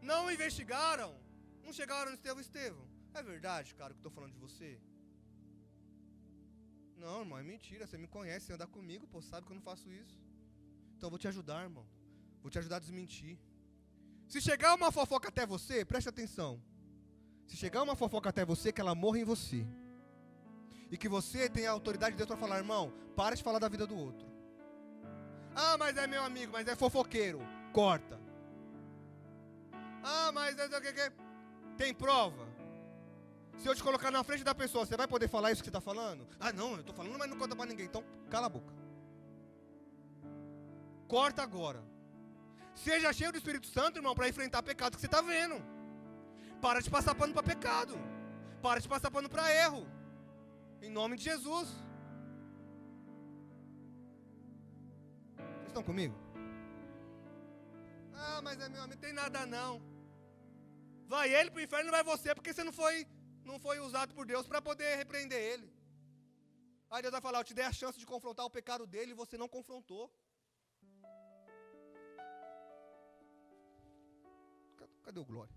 Não investigaram. Não chegaram no Estevão. É verdade, cara, o que eu estou falando de você? Não, irmão, é mentira. Você me conhece, você anda comigo, pô, sabe que eu não faço isso. Então eu vou te ajudar, irmão. Vou te ajudar a desmentir. Se chegar uma fofoca até você, preste atenção. Se chegar uma fofoca até você, que ela morra em você. E que você tenha a autoridade de Deus para falar, irmão, para de falar da vida do outro. Ah, mas é meu amigo, mas é fofoqueiro. Corta. Ah, mas é o que? Tem prova? Se eu te colocar na frente da pessoa, você vai poder falar isso que você está falando? Ah, não, eu estou falando, mas não conta para ninguém. Então, cala a boca. Corta agora. Seja cheio do Espírito Santo, irmão, para enfrentar pecado que você está vendo. Para de passar pano para pecado. Para de passar pano para erro. Em nome de Jesus. Vocês estão comigo? Ah, mas é meu amigo, não tem nada não. Vai ele para o inferno e vai você, porque você não foi usado por Deus para poder repreender ele. Aí Deus vai falar, eu te dei a chance de confrontar o pecado dele e você não confrontou. Cadê o glória?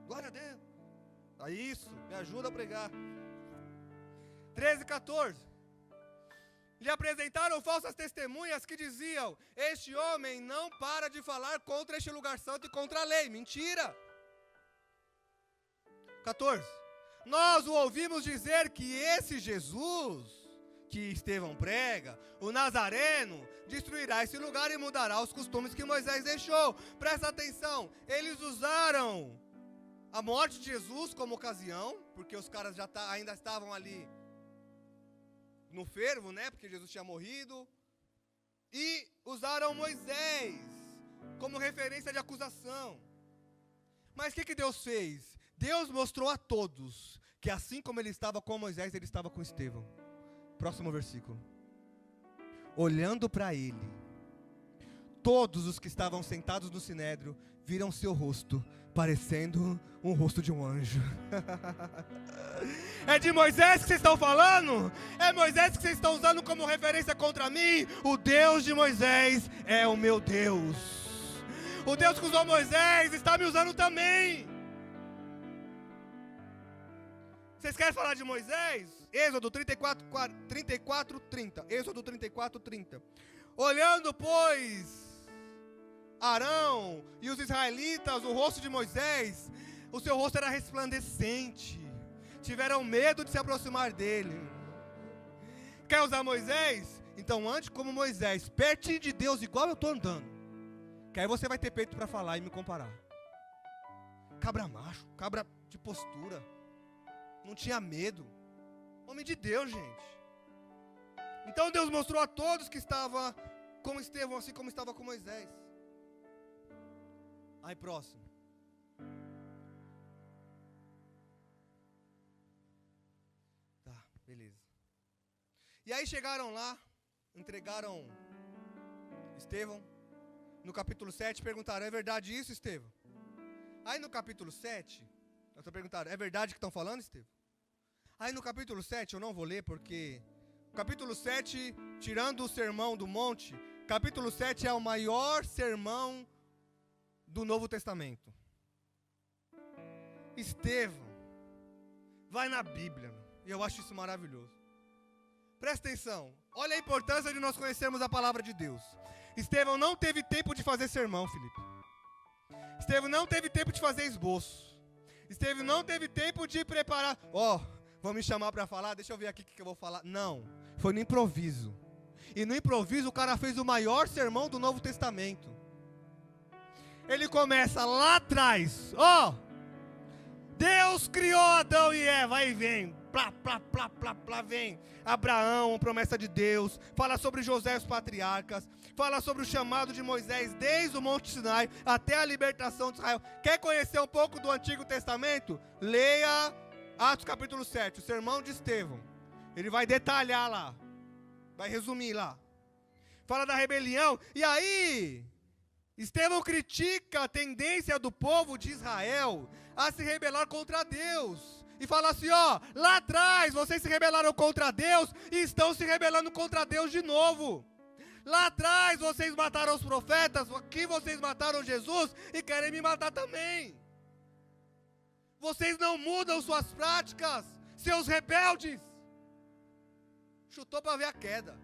Glória a Deus. É isso, me ajuda a pregar. 13 e 14. Lhe apresentaram falsas testemunhas que diziam, este homem não para de falar contra este lugar santo e contra a lei. Mentira. 14. Nós o ouvimos dizer que esse Jesus, que Estevão prega, o Nazareno, destruirá esse lugar e mudará os costumes que Moisés deixou. Presta atenção, eles usaram a morte de Jesus como ocasião, porque os caras ainda estavam ali no fervo, né? Porque Jesus tinha morrido. E usaram Moisés como referência de acusação. Mas o que Deus fez? Deus mostrou a todos que assim como ele estava com Moisés, ele estava com Estevão. Próximo versículo. Olhando para ele, todos os que estavam sentados no sinédrio viram seu rosto, parecendo um rosto de um anjo. É de Moisés que vocês estão falando? É Moisés que vocês estão usando como referência contra mim? O Deus de Moisés é o meu Deus. O Deus que usou Moisés está me usando também. Vocês querem falar de Moisés? Êxodo 34:30. Êxodo 34:30. Olhando, pois, Arão e os israelitas, o rosto de Moisés, o seu rosto era resplandecente. Tiveram medo de se aproximar dele. Quer usar Moisés? Então ande como Moisés, pertinho de Deus, igual eu estou andando. Que aí você vai ter peito para falar e me comparar. Cabra macho, cabra de postura. Não tinha medo. Homem de Deus, gente. Então Deus mostrou a todos que estava com Estevão, assim como estava com Moisés. Aí, próximo. Tá, beleza. E aí chegaram lá, entregaram Estevão. No capítulo 7, perguntaram, é verdade isso, Estevão? Aí no capítulo 7, perguntaram, é verdade que estão falando, Estevão? Aí no capítulo 7, eu não vou ler porque o capítulo 7, tirando o sermão do monte, capítulo 7 é o maior sermão do Novo Testamento. Estevão vai na Bíblia, e eu acho isso maravilhoso. Presta atenção, olha a importância de nós conhecermos a palavra de Deus. Estevão não teve tempo de fazer sermão, Felipe. Estevão não teve tempo de fazer esboço. Estevão não teve tempo de preparar. Vão me chamar para falar, deixa eu ver aqui o que eu vou falar. Não, foi no improviso. E no improviso o cara fez o maior sermão do Novo Testamento. Ele começa lá atrás. Deus criou Adão e Eva, aí vem. Vem. Abraão, promessa de Deus. Fala sobre José e os patriarcas. Fala sobre o chamado de Moisés desde o Monte Sinai até a libertação de Israel. Quer conhecer um pouco do Antigo Testamento? Leia Atos capítulo 7, o sermão de Estevão. Ele vai detalhar lá. Vai resumir lá. Fala da rebelião. E aí, Estevão critica a tendência do povo de Israel a se rebelar contra Deus. E fala assim, lá atrás vocês se rebelaram contra Deus e estão se rebelando contra Deus de novo. Lá atrás vocês mataram os profetas, aqui vocês mataram Jesus e querem me matar também. Vocês não mudam suas práticas, seus rebeldes. Chutou para ver a queda.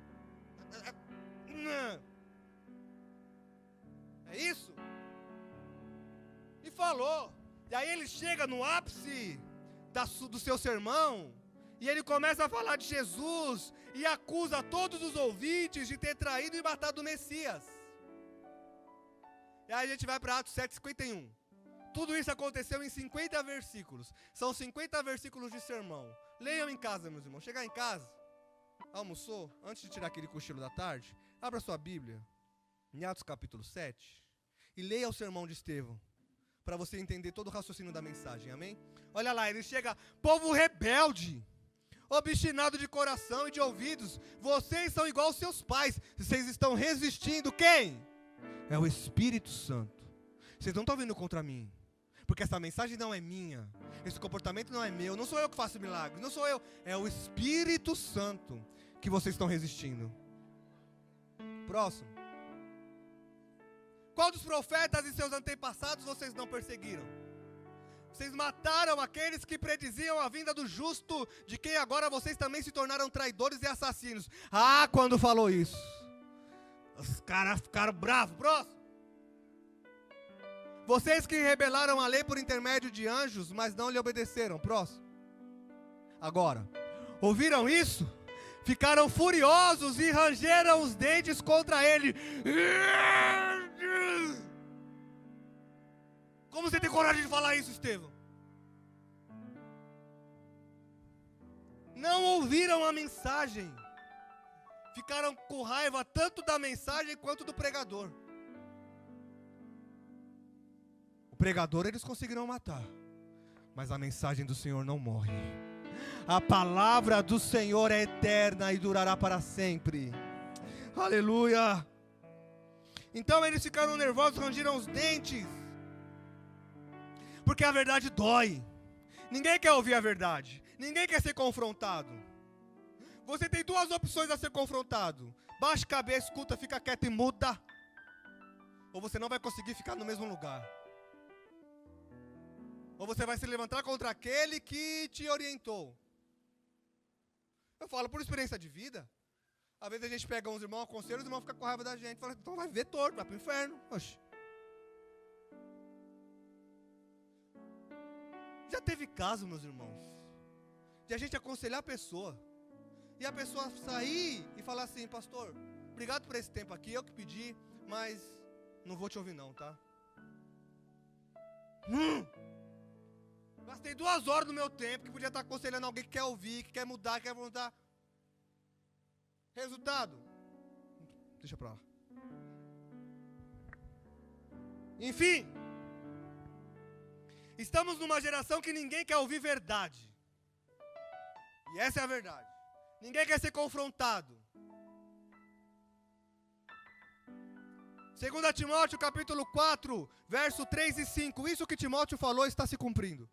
É isso? E falou. E aí ele chega no ápice do seu sermão, e ele começa a falar de Jesus, e acusa todos os ouvintes de ter traído e matado o Messias. E aí a gente vai para Atos 7:51. Tudo isso aconteceu em 50 versículos. São 50 versículos de sermão. Leiam em casa, meus irmãos. Chegar em casa, almoçou, antes de tirar aquele cochilo da tarde, abra sua Bíblia, em Atos capítulo 7, e leia o sermão de Estevão, para você entender todo o raciocínio da mensagem, amém? Olha lá, ele chega, povo rebelde, obstinado de coração e de ouvidos, vocês são igual aos seus pais, vocês estão resistindo, quem? É o Espírito Santo. Vocês não estão vindo contra mim, porque essa mensagem não é minha, esse comportamento não é meu, não sou eu que faço milagres, não sou eu, é o Espírito Santo que vocês estão resistindo. Próximo. Qual dos profetas e seus antepassados vocês não perseguiram? Vocês mataram aqueles que prediziam a vinda do justo, de quem agora vocês também se tornaram traidores e assassinos. Quando falou isso, os caras ficaram bravos. Próximo. Vocês que rebelaram a lei por intermédio de anjos, mas não lhe obedeceram. Próximo. Agora, ouviram isso? Ficaram furiosos e rangeram os dentes contra ele. Como você tem coragem de falar isso, Estevão? Não ouviram a mensagem. Ficaram com raiva tanto da mensagem quanto do pregador. O pregador eles conseguiram matar, mas a mensagem do Senhor não morre. A palavra do Senhor é eterna e durará para sempre. Aleluia. Então eles ficaram nervosos, rangiram os dentes, porque a verdade dói. Ninguém quer ouvir a verdade. Ninguém quer ser confrontado. Você tem duas opções a ser confrontado: baixa a cabeça, escuta, fica quieto e muda. ou você não vai conseguir ficar no mesmo lugar. Ou você vai se levantar contra aquele que te orientou. Eu falo por experiência de vida. Às vezes a gente pega uns irmãos, aconselha, os irmãos ficam com raiva da gente. Fala, então vai ver torto, vai pro inferno. Oxe. Já teve caso, meus irmãos, de a gente aconselhar a pessoa. E a pessoa sair e falar assim, pastor, obrigado por esse tempo aqui, eu que pedi, mas não vou te ouvir não, tá? Gastei 2 horas do meu tempo, que podia estar aconselhando alguém que quer ouvir, que quer mudar, que quer voltar. Resultado? Deixa pra lá. Enfim. Estamos numa geração que ninguém quer ouvir verdade. E essa é a verdade. Ninguém quer ser confrontado. 2 Timóteo capítulo 4, verso 3 e 5. Isso que Timóteo falou está se cumprindo.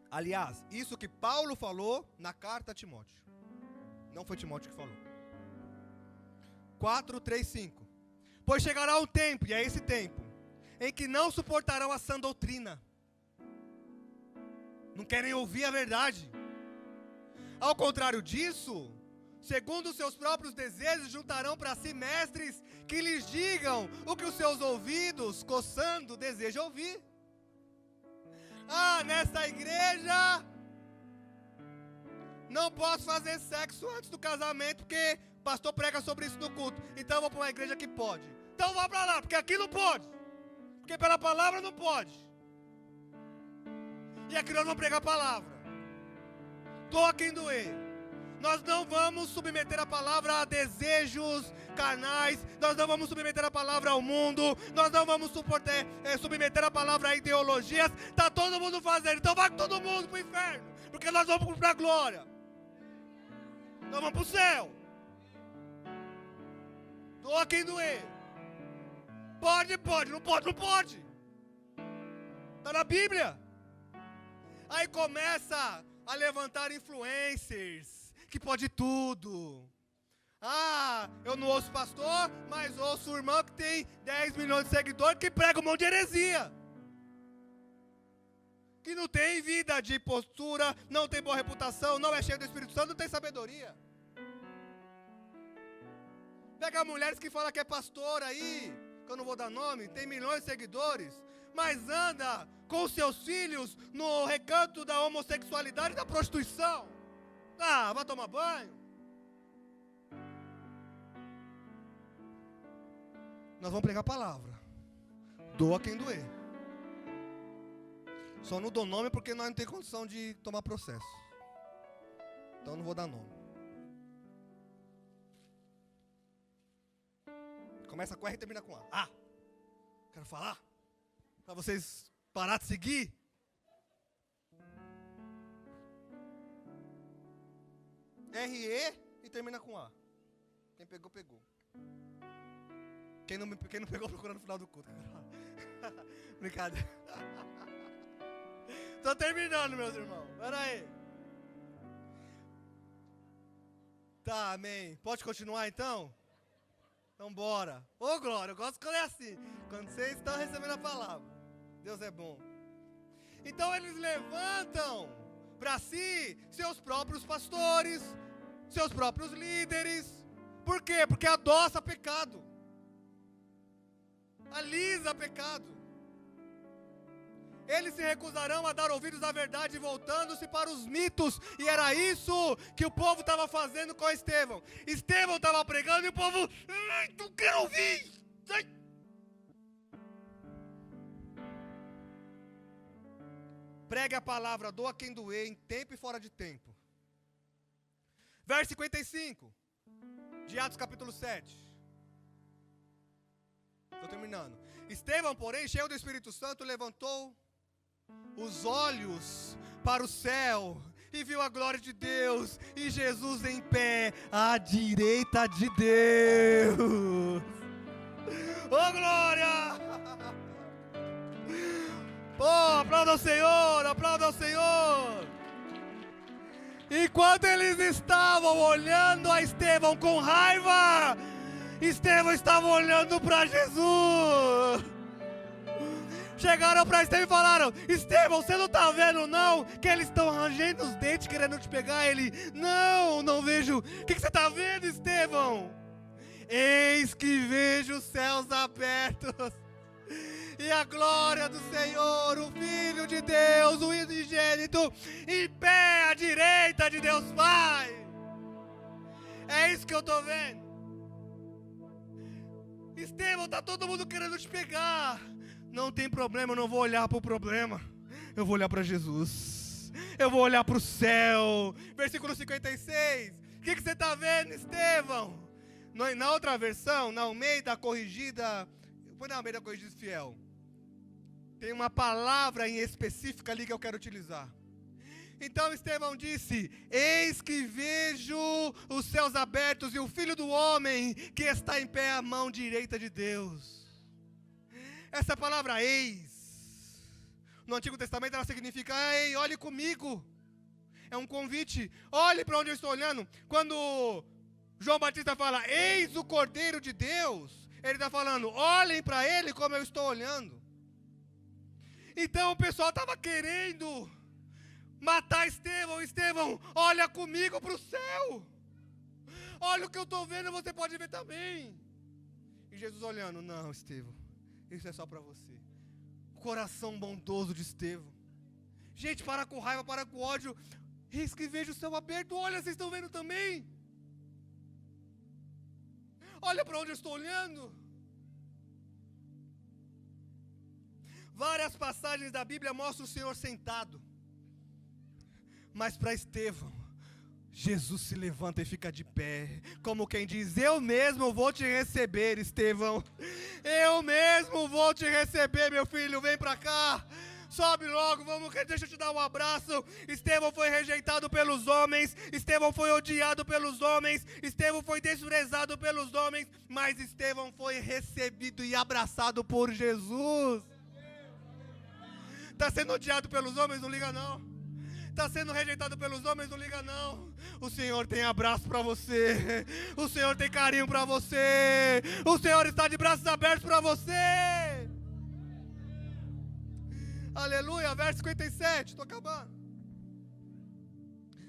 Aliás, isso que Paulo falou na carta a Timóteo. Não foi Timóteo que falou. 4, 3, 5. Pois chegará um tempo, e é esse tempo, em que não suportarão a sã doutrina. Não querem ouvir a verdade. Ao contrário disso, segundo os seus próprios desejos, juntarão para si mestres que lhes digam o que os seus ouvidos, coçando, desejam ouvir. Ah, nessa igreja não posso fazer sexo antes do casamento porque o pastor prega sobre isso no culto. Então eu vou para uma igreja que pode. Então vá para lá, porque aqui não pode. Porque pela palavra não pode. E aqui nós vamos pregar a palavra. Doa quem doer. Nós não vamos submeter a palavra a desejos carnais. Nós não vamos submeter a palavra ao mundo. Nós não vamos submeter a palavra a ideologias. Está todo mundo fazendo. Então vai todo mundo para o inferno. Porque nós vamos para a glória. Nós vamos para o céu. Doa quem doer. Pode, pode. Não pode, não pode. Está na Bíblia. Aí começa a levantar influencers. Que pode tudo. Ah, eu não ouço pastor, mas ouço o irmão que tem 10 milhões de seguidores que prega um monte de heresia. Que não tem vida de postura, não tem boa reputação, não é cheio do Espírito Santo, não tem sabedoria. Pega mulheres que falam que é pastor aí, que eu não vou dar nome, tem milhões de seguidores, mas anda com seus filhos no recanto da homossexualidade e da prostituição. Ah, vai tomar banho. Nós vamos pregar a palavra. Doa quem doer. Só não dou nome porque nós não temos condição de tomar processo. Então não vou dar nome. Começa com R e termina com A. Ah, quero falar para vocês parar de seguir. R-E e termina com A. Quem pegou, pegou. Quem não pegou, procura no final do culto. Brincadeira. Tô terminando, meus irmãos. Pera aí. Tá, amém. Pode continuar então? Então bora. Ô glória, eu gosto quando é assim. Quando vocês estão recebendo a palavra. Deus é bom. Então eles levantam para si seus próprios pastores, seus próprios líderes. Por quê? Porque adoça pecado. Alisa pecado. Eles se recusarão a dar ouvidos à verdade, voltando-se para os mitos. E era isso que o povo estava fazendo com Estevão. Estevão estava pregando e o povo, não quero ouvir. Ai. Pregue a palavra, doa quem doer, em tempo e fora de tempo. Verso 55 de Atos capítulo 7. Estou terminando. Estevão, porém, cheio do Espírito Santo, levantou os olhos para o céu e viu a glória de Deus e Jesus em pé à direita de Deus. Oh glória! Oh, aplauda ao Senhor, aplauda ao Senhor. Enquanto eles estavam olhando a Estevão com raiva, Estevão estava olhando para Jesus. Chegaram para Estevão e falaram: Estevão, você não está vendo não? Que eles estão rangendo os dentes querendo te pegar. Ele: não vejo. O que você está vendo, Estevão? Eis que vejo os céus abertos e a glória do Senhor, o Filho de Deus, o unigênito, em pé à direita de Deus Pai. É isso que eu estou vendo. Estevão, está todo mundo querendo te pegar. Não tem problema, eu não vou olhar para o problema. Eu vou olhar para Jesus. Eu vou olhar para o céu. Versículo 56. O que você está vendo, Estevão? Na outra versão, na Almeida Corrigida, põe na Almeida Corrigida Fiel. Tem uma palavra em específica ali que eu quero utilizar. Então Estevão disse: eis que vejo os céus abertos e o Filho do Homem que está em pé à mão direita de Deus. Essa palavra eis, no Antigo Testamento ela significa: ei, olhe comigo. É um convite, olhe para onde eu estou olhando. Quando João Batista fala: eis o Cordeiro de Deus, ele está falando: olhem para ele como eu estou olhando. Então o pessoal estava querendo matar Estevão. Estevão, olha comigo para o céu. Olha o que eu estou vendo, você pode ver também. E Jesus olhando: não, Estevão, isso é só para você. O coração bondoso de Estevão. Gente, para com raiva, para com ódio. Eis que vejo o céu aberto. Olha, vocês estão vendo também? Olha para onde eu estou olhando. Várias passagens da Bíblia mostram o Senhor sentado. Mas para Estevão, Jesus se levanta e fica de pé, como quem diz: eu mesmo vou te receber, Estevão. Eu mesmo vou te receber, meu filho, vem para cá. Sobe logo, deixa eu te dar um abraço. Estevão foi rejeitado pelos homens, Estevão foi odiado pelos homens, Estevão foi desprezado pelos homens, mas Estevão foi recebido e abraçado por Jesus. Está sendo odiado pelos homens? Não liga não. Está sendo rejeitado pelos homens? Não liga não. O Senhor tem abraço para você. O Senhor tem carinho para você. O Senhor está de braços abertos para você. Aleluia, verso 57, estou acabando.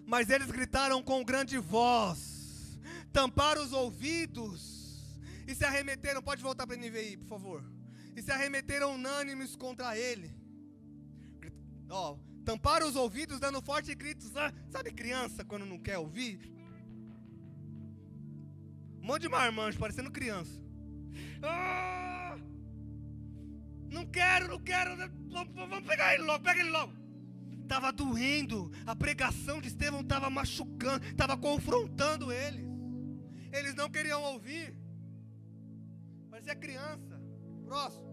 Mas eles gritaram com grande voz, tamparam os ouvidos e se arremeteram. Pode voltar para a NVI, por favor. E se arremeteram unânimes contra ele. Tamparam os ouvidos, dando fortes gritos. Sabe criança quando não quer ouvir? Um monte de marmanjo, parecendo criança. Não quero, vamos pegar ele logo, pega ele logo. Estava doendo, a pregação de Estevão estava machucando, estava confrontando eles. Eles não queriam ouvir. Parecia criança. Próximo.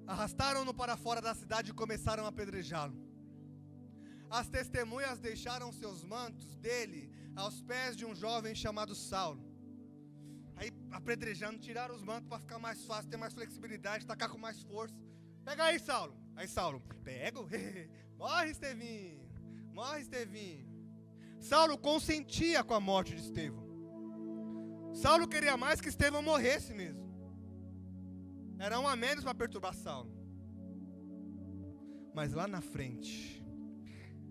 Arrastaram-no para fora da cidade e começaram a apedrejá-lo. As testemunhas deixaram seus mantos dele aos pés de um jovem chamado Saulo. Aí apedrejando, tiraram os mantos para ficar mais fácil, ter mais flexibilidade, tacar com mais força. Pega aí, Saulo. Aí Saulo: pego. Morre, Estevinho. Morre, Estevinho. Saulo consentia com a morte de Estevão. Saulo queria mais que Estevão morresse mesmo. Era um a menos para perturbar Saulo. Mas lá na frente,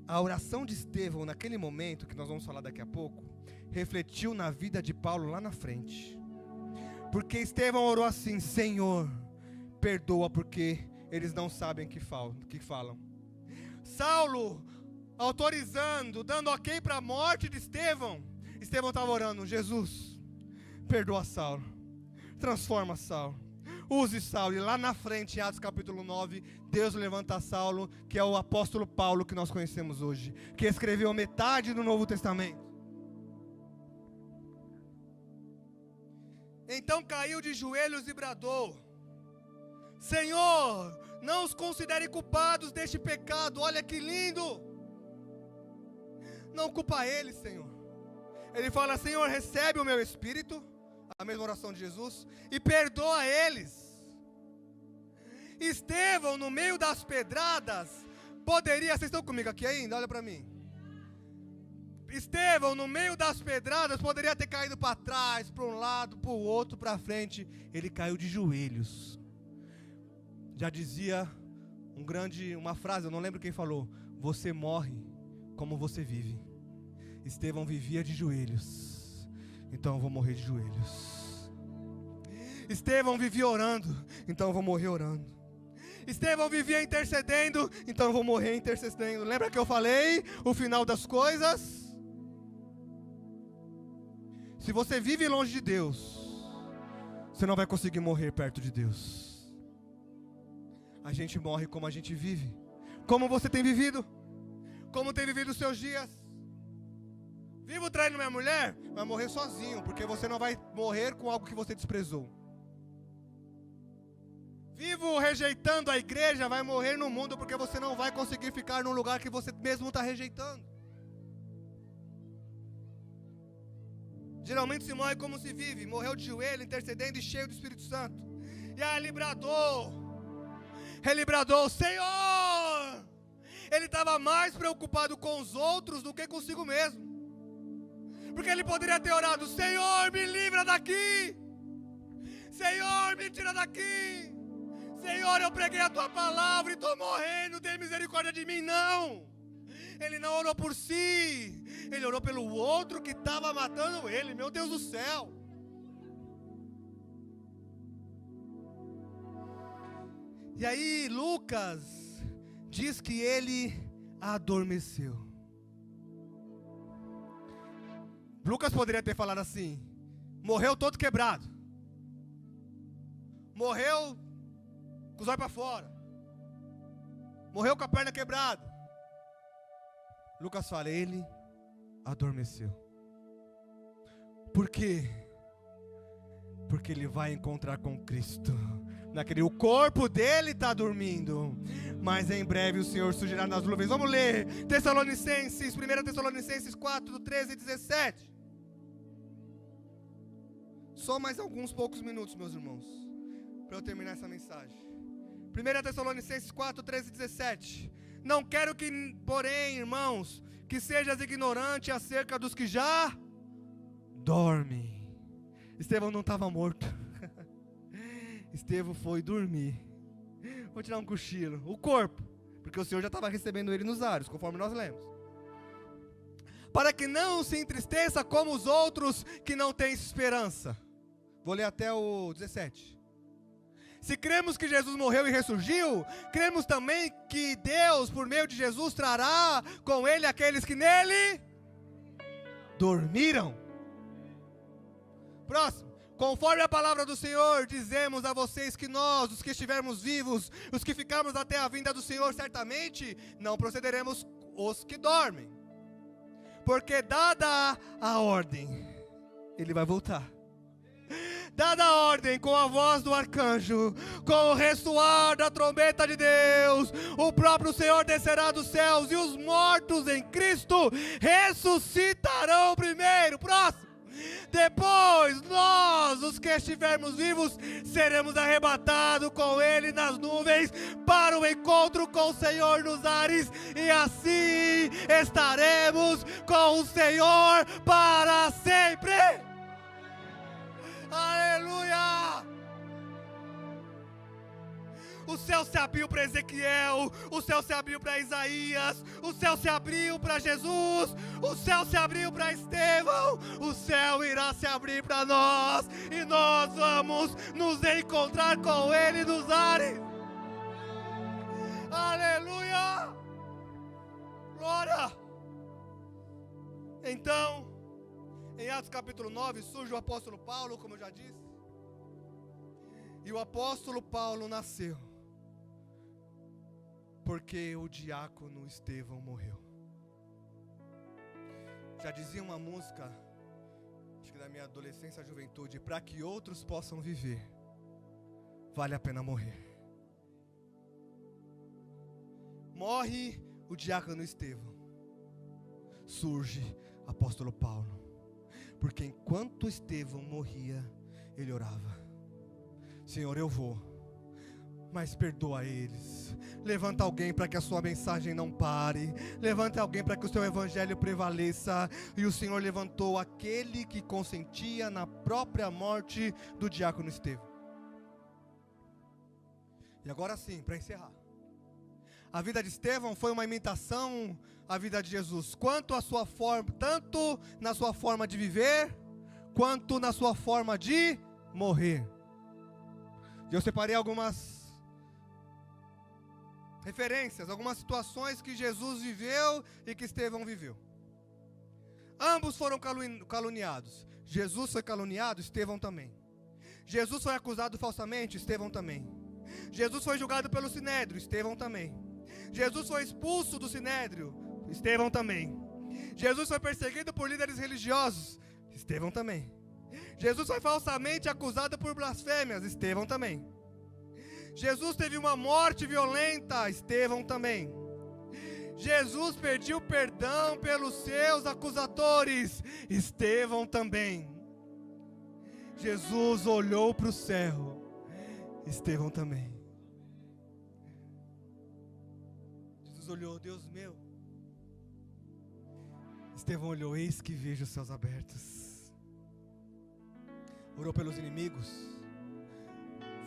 a oração de Estevão naquele momento, que nós vamos falar daqui a pouco, refletiu na vida de Paulo lá na frente. Porque Estevão orou assim: Senhor, perdoa porque eles não sabem o que falam. Saulo autorizando, dando ok para a morte de Estevão. Estevão estava orando: Jesus, perdoa Saulo, transforma Saulo, use Saulo. E lá na frente, em Atos capítulo 9, Deus levanta Saulo, que é o apóstolo Paulo que nós conhecemos hoje, que escreveu metade do Novo Testamento. Então caiu de joelhos e bradou: Senhor, não os considere culpados deste pecado. Olha que lindo. Não culpa eles, Senhor. Ele fala: Senhor, recebe o meu espírito, a mesma oração de Jesus, e perdoa eles. Estevão, no meio das pedradas, poderia, vocês estão comigo aqui ainda? Olha para mim. Estevão, no meio das pedradas, poderia ter caído para trás, para um lado, para o outro, para frente. Ele caiu de joelhos. Já dizia uma frase, eu não lembro quem falou: você morre como você vive. Estevão vivia de joelhos, então eu vou morrer de joelhos. Estevão vivia orando, então eu vou morrer orando. Estevão vivia intercedendo, então eu vou morrer intercedendo. Lembra que eu falei o final das coisas? Se você vive longe de Deus, você não vai conseguir morrer perto de Deus. A gente morre como a gente vive. Como você tem vivido? Como tem vivido os seus dias? Vivo traindo minha mulher? Vai morrer sozinho, porque você não vai morrer com algo que você desprezou. Vivo rejeitando a igreja? Vai morrer no mundo, porque você não vai conseguir ficar num lugar que você mesmo está rejeitando. Geralmente se morre como se vive. Morreu de joelho, intercedendo e cheio do Espírito Santo. E aí ele bradou, Senhor! Ele estava mais preocupado com os outros do que consigo mesmo. Porque ele poderia ter orado: Senhor, me livra daqui. Senhor, me tira daqui. Senhor, eu preguei a tua palavra e estou morrendo, tem misericórdia de mim. Não. Ele não orou por si. Ele orou pelo outro que estava matando ele. Meu Deus do céu. E aí Lucas diz que ele adormeceu. Lucas poderia ter falado assim: morreu todo quebrado. Morreu com os olhos para fora. Morreu com a perna quebrada. Lucas fala: ele adormeceu. Por quê? Porque ele vai encontrar com Cristo. O corpo dele está dormindo, mas em breve o Senhor surgirá nas nuvens. Vamos ler 1 Tessalonicenses 4, 13 e 17. Só mais alguns poucos minutos, meus irmãos, para eu terminar essa mensagem. 1 Tessalonicenses 4, 13 e 17. Não quero que, porém, irmãos, que sejas ignorante acerca dos que já dormem. Estevão não estava morto. Estevão foi dormir. Vou tirar um cochilo. O corpo, porque o Senhor já estava recebendo ele nos ares, conforme nós lemos. Para que não se entristeça como os outros que não têm esperança. Vou ler até o 17. Se cremos que Jesus morreu e ressurgiu, cremos também que Deus, por meio de Jesus, trará com ele aqueles que nele dormiram. Próximo. Conforme a palavra do Senhor, dizemos a vocês que nós, os que estivermos vivos, os que ficarmos até a vinda do Senhor, certamente não procederemos os que dormem. Porque dada a ordem, ele vai voltar. Dada a ordem, com a voz do arcanjo, com o ressoar da trombeta de Deus, o próprio Senhor descerá dos céus e os mortos em Cristo ressuscitarão primeiro. Próximo. Depois nós, os que estivermos vivos, seremos arrebatados com Ele nas nuvens para o encontro com o Senhor nos ares, e assim estaremos com o Senhor para sempre. Aleluia! O céu se abriu para Ezequiel, o céu se abriu para Isaías, o céu se abriu para Jesus, o céu se abriu para Estevão, o céu irá se abrir para nós, e nós vamos nos encontrar com Ele nos ares. Aleluia! Glória! Então, em Atos capítulo 9, surge o apóstolo Paulo, como eu já disse. E o apóstolo Paulo nasceu porque o diácono Estevão morreu. Já dizia uma música, acho que da minha adolescência e juventude: para que outros possam viver, vale a pena morrer. Morre o diácono Estevão, surge o apóstolo Paulo. Porque enquanto Estevão morria, ele orava: Senhor, eu vou, mas perdoa eles, Levanta alguém para que a sua mensagem não pare. Levanta alguém para que o seu evangelho prevaleça. E o Senhor levantou aquele que consentia na própria morte do diácono Estevão. E agora sim, para encerrar. A vida de Estevão foi uma imitação à vida de Jesus. Quanto à sua forma, tanto na sua forma de viver, quanto na sua forma de morrer. Eu separei algumas referências, algumas situações que Jesus viveu e que Estevão viveu. Ambos foram caluniados. Jesus foi caluniado, Estevão também. Jesus foi acusado falsamente, Estevão também. Jesus foi julgado pelo Sinédrio, Estevão também. Jesus foi expulso do Sinédrio, Estevão também. Jesus foi perseguido por líderes religiosos, Estevão também. Jesus foi falsamente acusado por blasfêmias, Estevão também. Jesus teve uma morte violenta, Estevão também. Jesus pediu perdão pelos seus acusadores, Estevão também. Jesus olhou para o céu, Estevão também. Jesus olhou, Deus meu. Estevão olhou, eis que vejo os céus abertos. Orou pelos inimigos.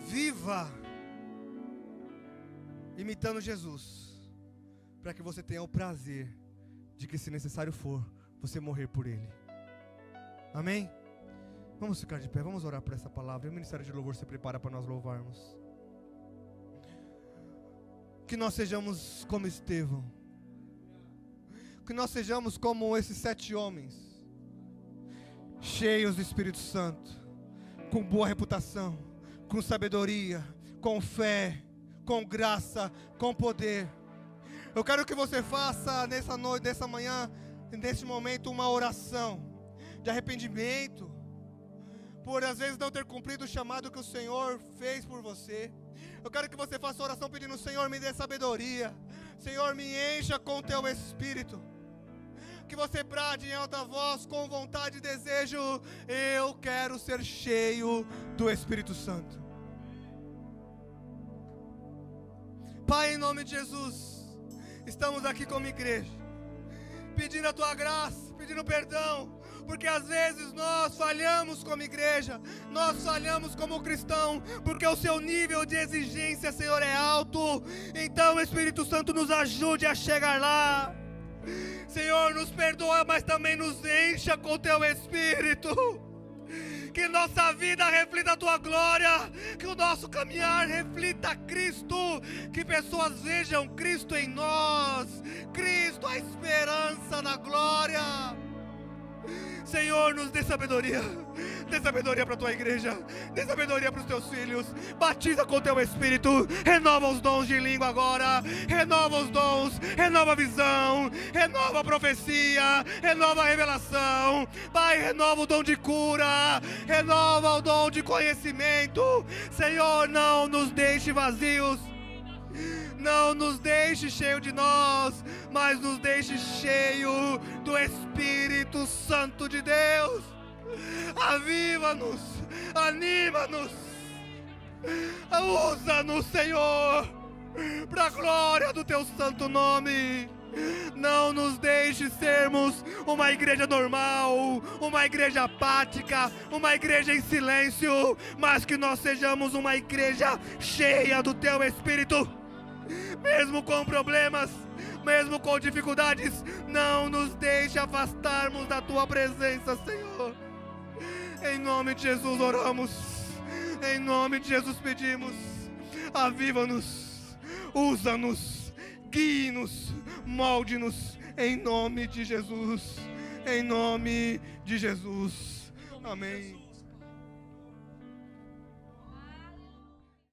Viva imitando Jesus, para que você tenha o prazer de que, se necessário for, você morrer por Ele. Amém? Vamos ficar de pé, vamos orar por essa palavra. E o Ministério de Louvor se prepara para nós louvarmos. Que nós sejamos como Estevão. Que nós sejamos como esses 7 homens, cheios do Espírito Santo, com boa reputação, com sabedoria, com fé, com graça, com poder. Eu quero que você faça nessa noite, nessa manhã, nesse momento, uma oração de arrependimento, por às vezes não ter cumprido o chamado que o Senhor fez por você. Eu quero que você faça oração pedindo: Senhor, me dê sabedoria. Senhor, me encha com o teu Espírito. Que você brade em alta voz, com vontade e desejo: eu quero ser cheio do Espírito Santo. Pai, em nome de Jesus, estamos aqui como igreja, pedindo a tua graça, pedindo perdão, porque às vezes nós falhamos como igreja, nós falhamos como cristão, porque o seu nível de exigência, Senhor, é alto. Então, Espírito Santo, nos ajude a chegar lá. Senhor, nos perdoa, mas também nos encha com teu Espírito. Que nossa vida reflita a tua glória, que o nosso caminhar reflita Cristo, que pessoas vejam Cristo em nós, Cristo, a esperança da glória. Senhor, nos dê sabedoria para a tua igreja, dê sabedoria para os teus filhos, batiza com o teu Espírito, renova os dons de língua agora, renova os dons, renova a visão, renova a profecia, renova a revelação. Pai, renova o dom de cura, renova o dom de conhecimento. Senhor, não nos deixe vazios, não nos deixe cheio de nós, mas nos deixe cheio do Espírito Santo de Deus. Aviva-nos, anima-nos, usa-nos, Senhor, para a glória do teu santo nome. Não nos deixe sermos uma igreja normal, uma igreja apática, uma igreja em silêncio, mas que nós sejamos uma igreja cheia do teu Espírito. Mesmo com problemas, mesmo com dificuldades, não nos deixe afastarmos da tua presença, Senhor. Em nome de Jesus oramos, em nome de Jesus pedimos. Aviva-nos, usa-nos, guie-nos, molde-nos, em nome de Jesus, em nome de Jesus. Amém.